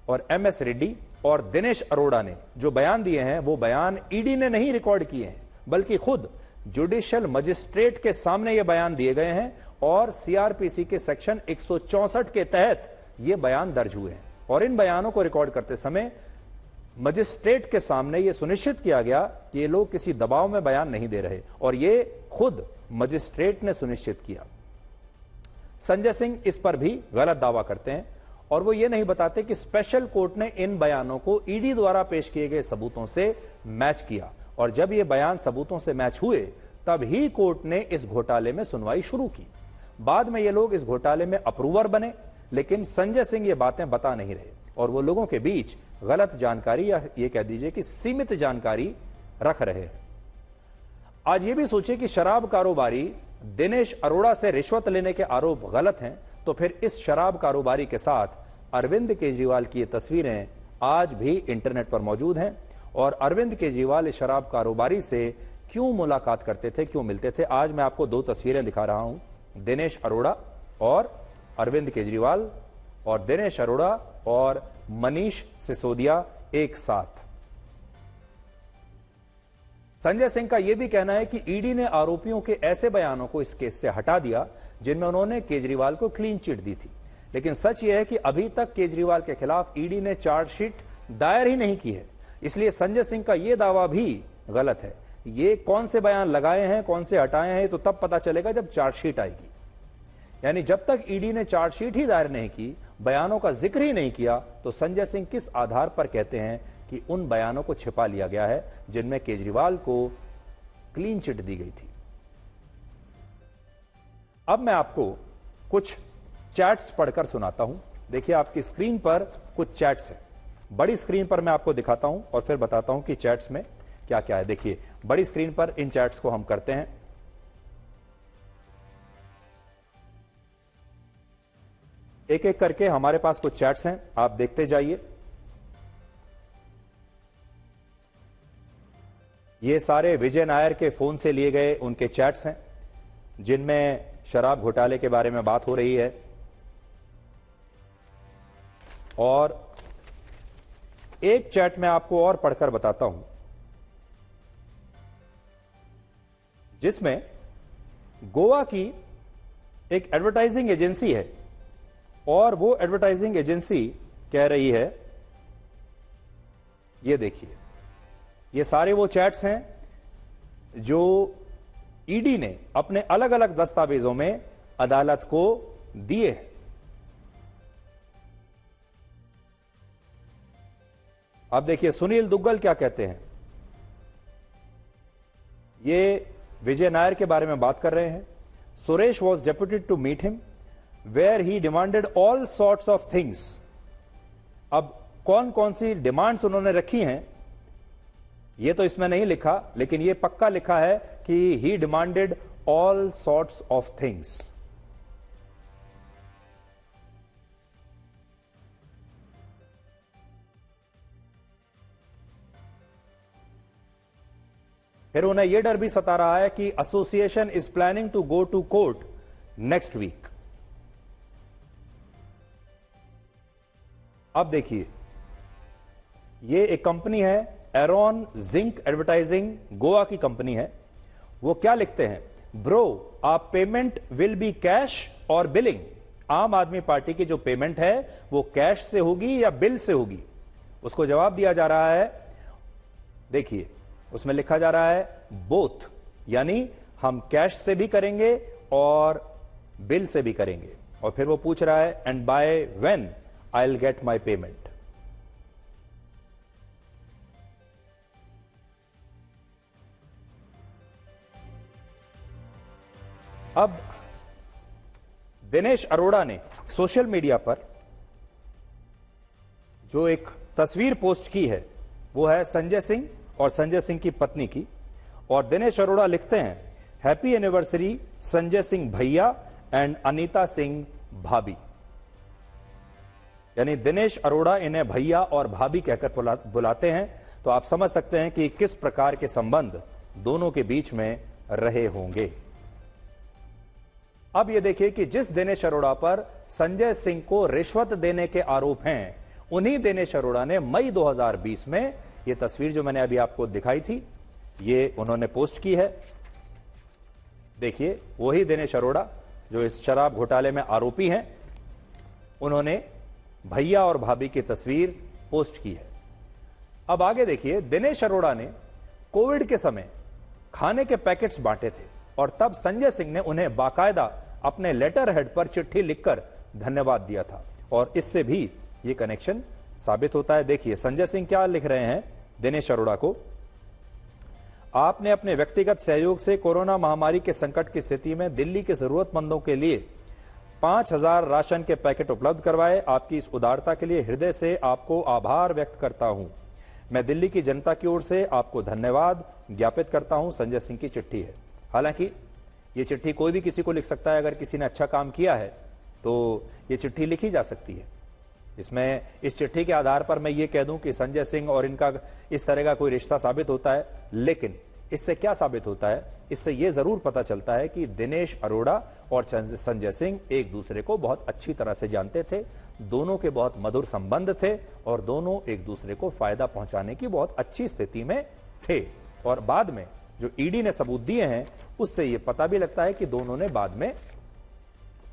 और MS रेड्डी और दिनेश अरोड़ा ने जो बयान दिए हैं वो बयान ईडी ने नहीं रिकॉर्ड किए हैं, बल्कि खुद जुडिशियल मजिस्ट्रेट के सामने ये बयान दिए गए हैं और सीआरपीसी के सेक्शन 164 के तहत ये बयान दर्ज हुए हैं। और इन बयानों को रिकॉर्ड करते समय मजिस्ट्रेट के सामने यह सुनिश्चित किया गया कि ये लोग किसी दबाव में बयान नहीं दे रहे, और ये खुद मजिस्ट्रेट ने सुनिश्चित किया। संजय सिंह इस पर भी गलत दावा करते हैं और वो ये नहीं बताते कि स्पेशल कोर्ट ने इन बयानों को ईडी द्वारा पेश किए गए सबूतों से मैच किया, और जब ये बयान सबूतों से मैच हुए तब ही कोर्ट ने इस घोटाले में सुनवाई शुरू की। बाद में ये लोग इस घोटाले में अप्रूवर बने, लेकिन संजय सिंह ये बातें बता नहीं रहे और वो लोगों के बीच गलत जानकारी या ये कह दीजिए कि सीमित जानकारी रख रहे हैं। आज ये भी सोचिए कि शराब कारोबारी दिनेश अरोड़ा से रिश्वत लेने के आरोप गलत हैं, तो फिर इस शराब कारोबारी के साथ अरविंद केजरीवाल की ये तस्वीरें आज भी इंटरनेट पर मौजूद हैं। और अरविंद केजरीवाल इस शराब कारोबारी से क्यों मुलाकात करते थे, क्यों मिलते थे? आज मैं आपको दो तस्वीरें दिखा रहा हूं, दिनेश अरोड़ा और अरविंद केजरीवाल, और दिनेश अरोड़ा और मनीष सिसोदिया एक साथ। संजय सिंह का यह भी कहना है कि ईडी ने आरोपियों के ऐसे बयानों को इस केस से हटा दिया जिनमें उन्होंने केजरीवाल को क्लीन चिट दी थी। लेकिन सच यह है कि अभी तक केजरीवाल के खिलाफ ईडी ने चार्जशीट दायर ही नहीं की है, इसलिए संजय सिंह का यह दावा भी गलत है। ये कौन से बयान लगाए हैं, कौन से हटाए हैं, तो तब पता चलेगा जब चार्जशीट आएगी। यानी जब तक ईडी ने चार्जशीट ही दायर नहीं की, बयानों का जिक्र ही नहीं किया, तो संजय सिंह किस आधार पर कहते हैं कि उन बयानों को छिपा लिया गया है जिनमें केजरीवाल को क्लीन चिट दी गई थी। अब मैं आपको कुछ चैट्स पढ़कर सुनाता हूं। देखिए आपकी स्क्रीन पर कुछ चैट्स हैं, बड़ी स्क्रीन पर मैं आपको दिखाता हूं और फिर बताता हूं कि चैट्स में क्या क्या है। देखिए बड़ी स्क्रीन पर इन चैट्स को हम करते हैं। एक एक करके हमारे पास कुछ चैट्स हैं, आप देखते जाइए। ये सारे विजय नायर के फोन से लिए गए उनके चैट्स हैं जिनमें शराब घोटाले के बारे में बात हो रही है। और एक चैट में आपको और पढ़कर बताता हूं जिसमें गोवा की एक एडवर्टाइजिंग एजेंसी है और वो एडवर्टाइजिंग एजेंसी कह रही है, ये देखिए, ये सारे वो चैट्स हैं जो ईडी ने अपने अलग अलग दस्तावेजों में अदालत को दिए हैं। अब देखिए सुनील दुग्गल क्या कहते हैं। ये विजय नायर के बारे में बात कर रहे हैं। Suresh was deputed to meet him where he demanded all sorts of things. अब कौन कौन सी डिमांड्स उन्होंने रखी हैं ये तो इसमें नहीं लिखा, लेकिन ये पक्का लिखा है कि he demanded all sorts of things. फिर उन्हें यह डर भी सता रहा है कि association is planning to go to court next week. अब देखिए, यह एक कंपनी है एरॉन जिंक एडवर्टाइजिंग, गोवा की कंपनी है। वो क्या लिखते हैं, ब्रो आप पेमेंट विल बी कैश और बिलिंग। आम आदमी पार्टी की जो पेमेंट है वो कैश से होगी या बिल से होगी? उसको जवाब दिया जा रहा है, देखिए उसमें लिखा जा रहा है बोथ, यानी हम कैश से भी करेंगे और बिल से भी करेंगे। और फिर वो पूछ रहा है and by when I will get my payment. अब दिनेश अरोड़ा ने सोशल मीडिया पर जो एक तस्वीर पोस्ट की है वो है संजय सिंह और संजय सिंह की पत्नी की, और दिनेश अरोड़ा लिखते हैं हैप्पी एनिवर्सरी संजय सिंह भैया एंड अनीता सिंह भाभी। यानी दिनेश अरोड़ा इन्हें भैया और भाभी कहकर बुलाते हैं, तो आप समझ सकते हैं कि किस प्रकार के संबंध दोनों के बीच में रहे होंगे। अब यह देखिए कि जिस दिनेश अरोड़ा पर संजय सिंह को रिश्वत देने के आरोप हैं, उन्हीं दिनेश अरोड़ा ने मई 2020 में यह तस्वीर जो मैंने अभी आपको दिखाई थी, ये उन्होंने पोस्ट की है। देखिए, वही दिनेश अरोड़ा जो इस शराब घोटाले में आरोपी हैं, उन्होंने भैया और भाभी की तस्वीर पोस्ट की है। अब आगे देखिए, दिनेश अरोड़ा ने कोविड के समय खाने के पैकेट्स बांटे थे और तब संजय सिंह ने उन्हें बाकायदा अपने लेटर हेड पर चिट्ठी लिखकर धन्यवाद दिया था, और इससे भी यह कनेक्शन साबित होता है। देखिए संजय सिंह क्या लिख रहे हैं दिनेश अरोड़ा को। आपने अपने व्यक्तिगत सहयोग से कोरोना महामारी के संकट की स्थिति में दिल्ली के जरूरतमंदों के लिए 5000 राशन के पैकेट उपलब्ध करवाए। आपकी इस उदारता के लिए हृदय से आपको आभार व्यक्त करता हूं। मैं दिल्ली की जनता की ओर से आपको धन्यवाद ज्ञापित करता हूं। संजय सिंह की चिट्ठी है। हालांकि यह चिट्ठी कोई भी किसी को लिख सकता है। अगर किसी ने अच्छा काम किया है तो यह चिट्ठी लिखी जा सकती है। इसमें इस चिट्ठी के आधार पर मैं ये कह दूं कि संजय सिंह और इनका इस तरह का कोई रिश्ता साबित होता है, लेकिन इससे क्या साबित होता है? इससे यह जरूर पता चलता है कि दिनेश अरोड़ा और संजय सिंह एक दूसरे को बहुत अच्छी तरह से जानते थे, दोनों के बहुत मधुर संबंध थे और दोनों एक दूसरे को फायदा पहुंचाने की बहुत अच्छी स्थिति में थे। और बाद में जो ईडी ने सबूत दिए हैं उससे यह पता भी लगता है कि दोनों ने बाद में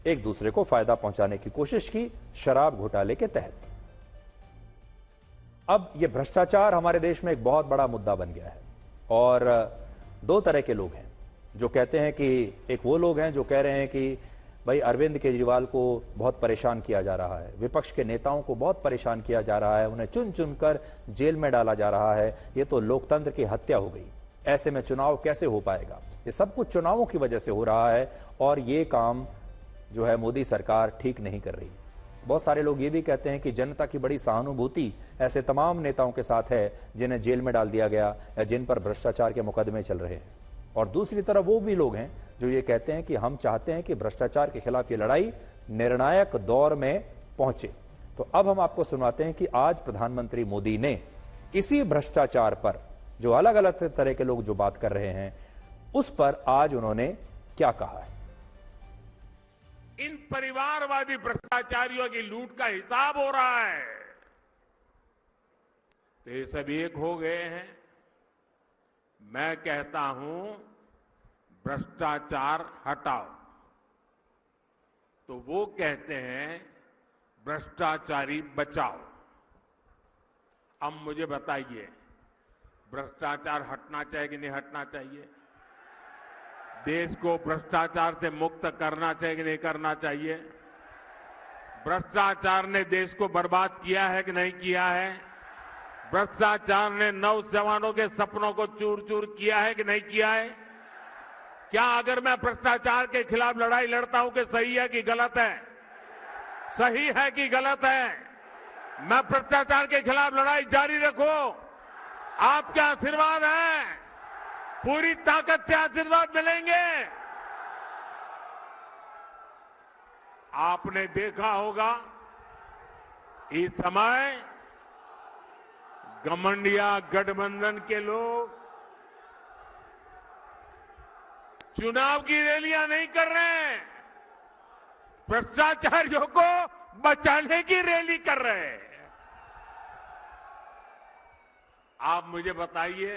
एक दूसरे को फायदा पहुंचाने की कोशिश की शराब घोटाले के तहत। अब यह भ्रष्टाचार हमारे देश में एक बहुत बड़ा मुद्दा बन गया है, और दो तरह के लोग हैं जो कहते हैं कि एक वो लोग हैं जो कह रहे हैं कि भाई अरविंद केजरीवाल को बहुत परेशान किया जा रहा है, विपक्ष के नेताओं को बहुत परेशान किया जा रहा है, उन्हें चुन चुनकर जेल में डाला जा रहा है, ये तो लोकतंत्र की हत्या हो गई, ऐसे में चुनाव कैसे हो पाएगा? ये सब कुछ चुनावों की वजह से हो रहा है और ये काम जो है मोदी सरकार ठीक नहीं कर रही। बहुत सारे लोग ये भी कहते हैं कि जनता की बड़ी सहानुभूति ऐसे तमाम नेताओं के साथ है जिन्हें जेल में डाल दिया गया या जिन पर भ्रष्टाचार के मुकदमे चल रहे हैं। और दूसरी तरफ वो भी लोग हैं जो ये कहते हैं कि हम चाहते हैं कि भ्रष्टाचार के खिलाफ ये लड़ाई निर्णायक दौर में पहुंचे। तो अब हम आपको सुनाते हैं कि आज प्रधानमंत्री मोदी ने इसी भ्रष्टाचार पर जो अलग अलग तरह के लोग जो बात कर रहे हैं उस पर आज उन्होंने क्या कहा है। इन परिवारवादी भ्रष्टाचारियों की लूट का हिसाब हो रहा है तो ये सब एक हो गए हैं। मैं कहता हूं भ्रष्टाचार हटाओ, तो वो कहते हैं भ्रष्टाचारी बचाओ। अब मुझे बताइए, भ्रष्टाचार हटना चाहिए कि नहीं हटना चाहिए? देश को भ्रष्टाचार से मुक्त करना चाहिए कि नहीं करना चाहिए? भ्रष्टाचार ने देश को बर्बाद किया है कि नहीं किया है? भ्रष्टाचार ने नौजवानों के सपनों को चूर चूर किया है कि नहीं किया है? क्या अगर मैं भ्रष्टाचार के खिलाफ लड़ाई लड़ता हूं कि सही है कि गलत है? सही है कि गलत है? मैं भ्रष्टाचार के खिलाफ लड़ाई जारी रखूं, आपका आशीर्वाद है, पूरी ताकत से आशीर्वाद मिलेंगे। आपने देखा होगा इस समय घमंडिया गठबंधन के लोग चुनाव की रैलियां नहीं कर रहे हैं, भ्रष्टाचारियों को बचाने की रैली कर रहे हैं। आप मुझे बताइए,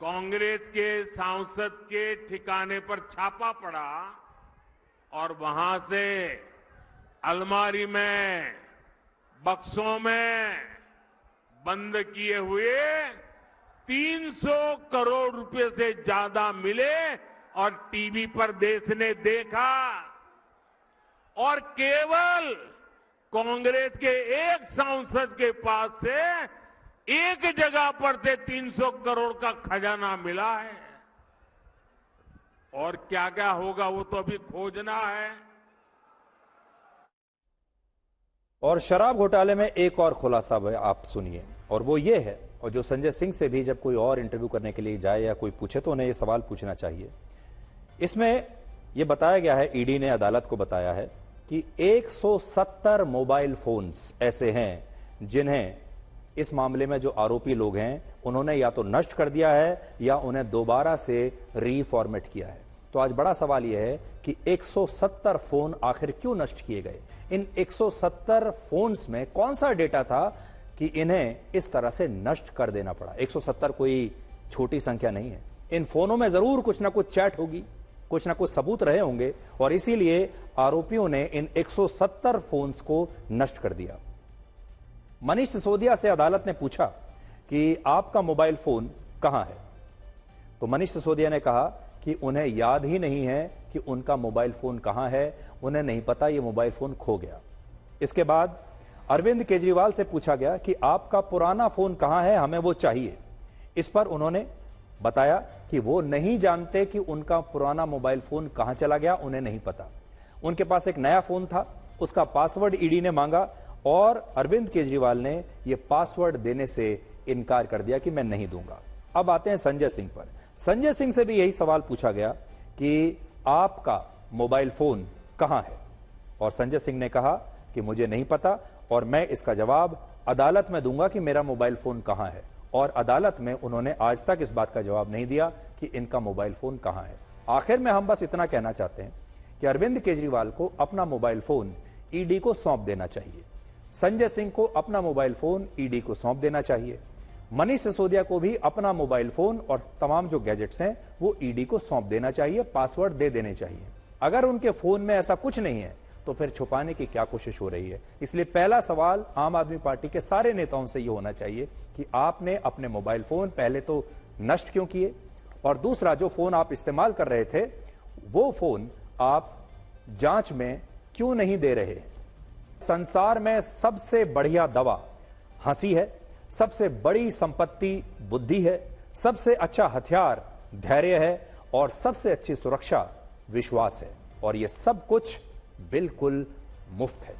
कांग्रेस के सांसद के ठिकाने पर छापा पड़ा और वहां से अलमारी में, बक्सों में बंद किए हुए 300 करोड़ रुपए से ज्यादा मिले और टीवी पर देश ने देखा। और केवल कांग्रेस के एक सांसद के पास से एक जगह पर से 300 करोड़ का खजाना मिला है। और क्या क्या होगा वो तो अभी खोजना है। और शराब घोटाले में एक और खुलासा आप सुनिए, और वो ये है, और जो संजय सिंह से भी जब कोई और इंटरव्यू करने के लिए जाए या कोई पूछे तो उन्हें ये सवाल पूछना चाहिए। इसमें ये बताया गया है, ईडी ने अदालत को बताया है कि 170 मोबाइल फोन्स ऐसे हैं जिन्हें इस मामले में जो आरोपी लोग हैं उन्होंने या तो नष्ट कर दिया है या उन्हें दोबारा से रीफॉर्मेट किया है। तो आज बड़ा सवाल यह है कि 170 फोन आखिर क्यों नष्ट किए गए? इन 170 फोन्स में कौन सा डेटा था कि इन्हें इस तरह से नष्ट कर देना पड़ा? 170 कोई छोटी संख्या नहीं है। इन फोनों में जरूर कुछ ना कुछ चैट होगी, कुछ ना कुछ सबूत रहे होंगे, और इसीलिए आरोपियों ने इन 170 फोन्स को नष्ट कर दिया। मनीष सिसोदिया से अदालत ने पूछा कि आपका मोबाइल फोन कहां है? तो मनीष सिसोदिया ने कहा कि उन्हें याद ही नहीं है कि उनका मोबाइल फोन कहां है, उन्हें नहीं पता ये मोबाइल फोन खो गया। इसके बाद अरविंद केजरीवाल से पूछा गया कि आपका पुराना फोन कहां है, हमें वो चाहिए। इस पर उन्होंने बताया कि वो नहीं जानते कि उनका पुराना मोबाइल फोन कहां चला गया, उन्हें नहीं पता। उनके पास एक नया फोन था, उसका पासवर्ड ईडी ने मांगा और अरविंद केजरीवाल ने यह पासवर्ड देने से इनकार कर दिया कि मैं नहीं दूंगा। अब आते हैं संजय सिंह पर। संजय सिंह से भी यही सवाल पूछा गया कि आपका मोबाइल फोन कहां है, और संजय सिंह ने कहा कि मुझे नहीं पता और मैं इसका जवाब अदालत में दूंगा कि मेरा मोबाइल फोन कहां है। और अदालत में उन्होंने आज तक इस बात का जवाब नहीं दिया कि इनका मोबाइल फोन कहां है। आखिर में हम बस इतना कहना चाहते हैं कि अरविंद केजरीवाल को अपना मोबाइल फोन ईडी को सौंप देना चाहिए, संजय सिंह को अपना मोबाइल फोन ईडी को सौंप देना चाहिए, मनीष सिसोदिया को भी अपना मोबाइल फोन और तमाम जो गैजेट्स हैं वो ईडी को सौंप देना चाहिए, पासवर्ड दे देने चाहिए। अगर उनके फोन में ऐसा कुछ नहीं है तो फिर छुपाने की क्या कोशिश हो रही है? इसलिए पहला सवाल आम आदमी पार्टी के सारे नेताओं से यह होना चाहिए कि आपने अपने मोबाइल फोन पहले तो नष्ट क्यों किए, और दूसरा जो फोन आप इस्तेमाल कर रहे थे वो फोन आप जांच में क्यों नहीं दे रहे? संसार में सबसे बढ़िया दवा हंसी है, सबसे बड़ी संपत्ति बुद्धि है, सबसे अच्छा हथियार धैर्य है और सबसे अच्छी सुरक्षा विश्वास है, और यह सब कुछ बिल्कुल मुफ्त है।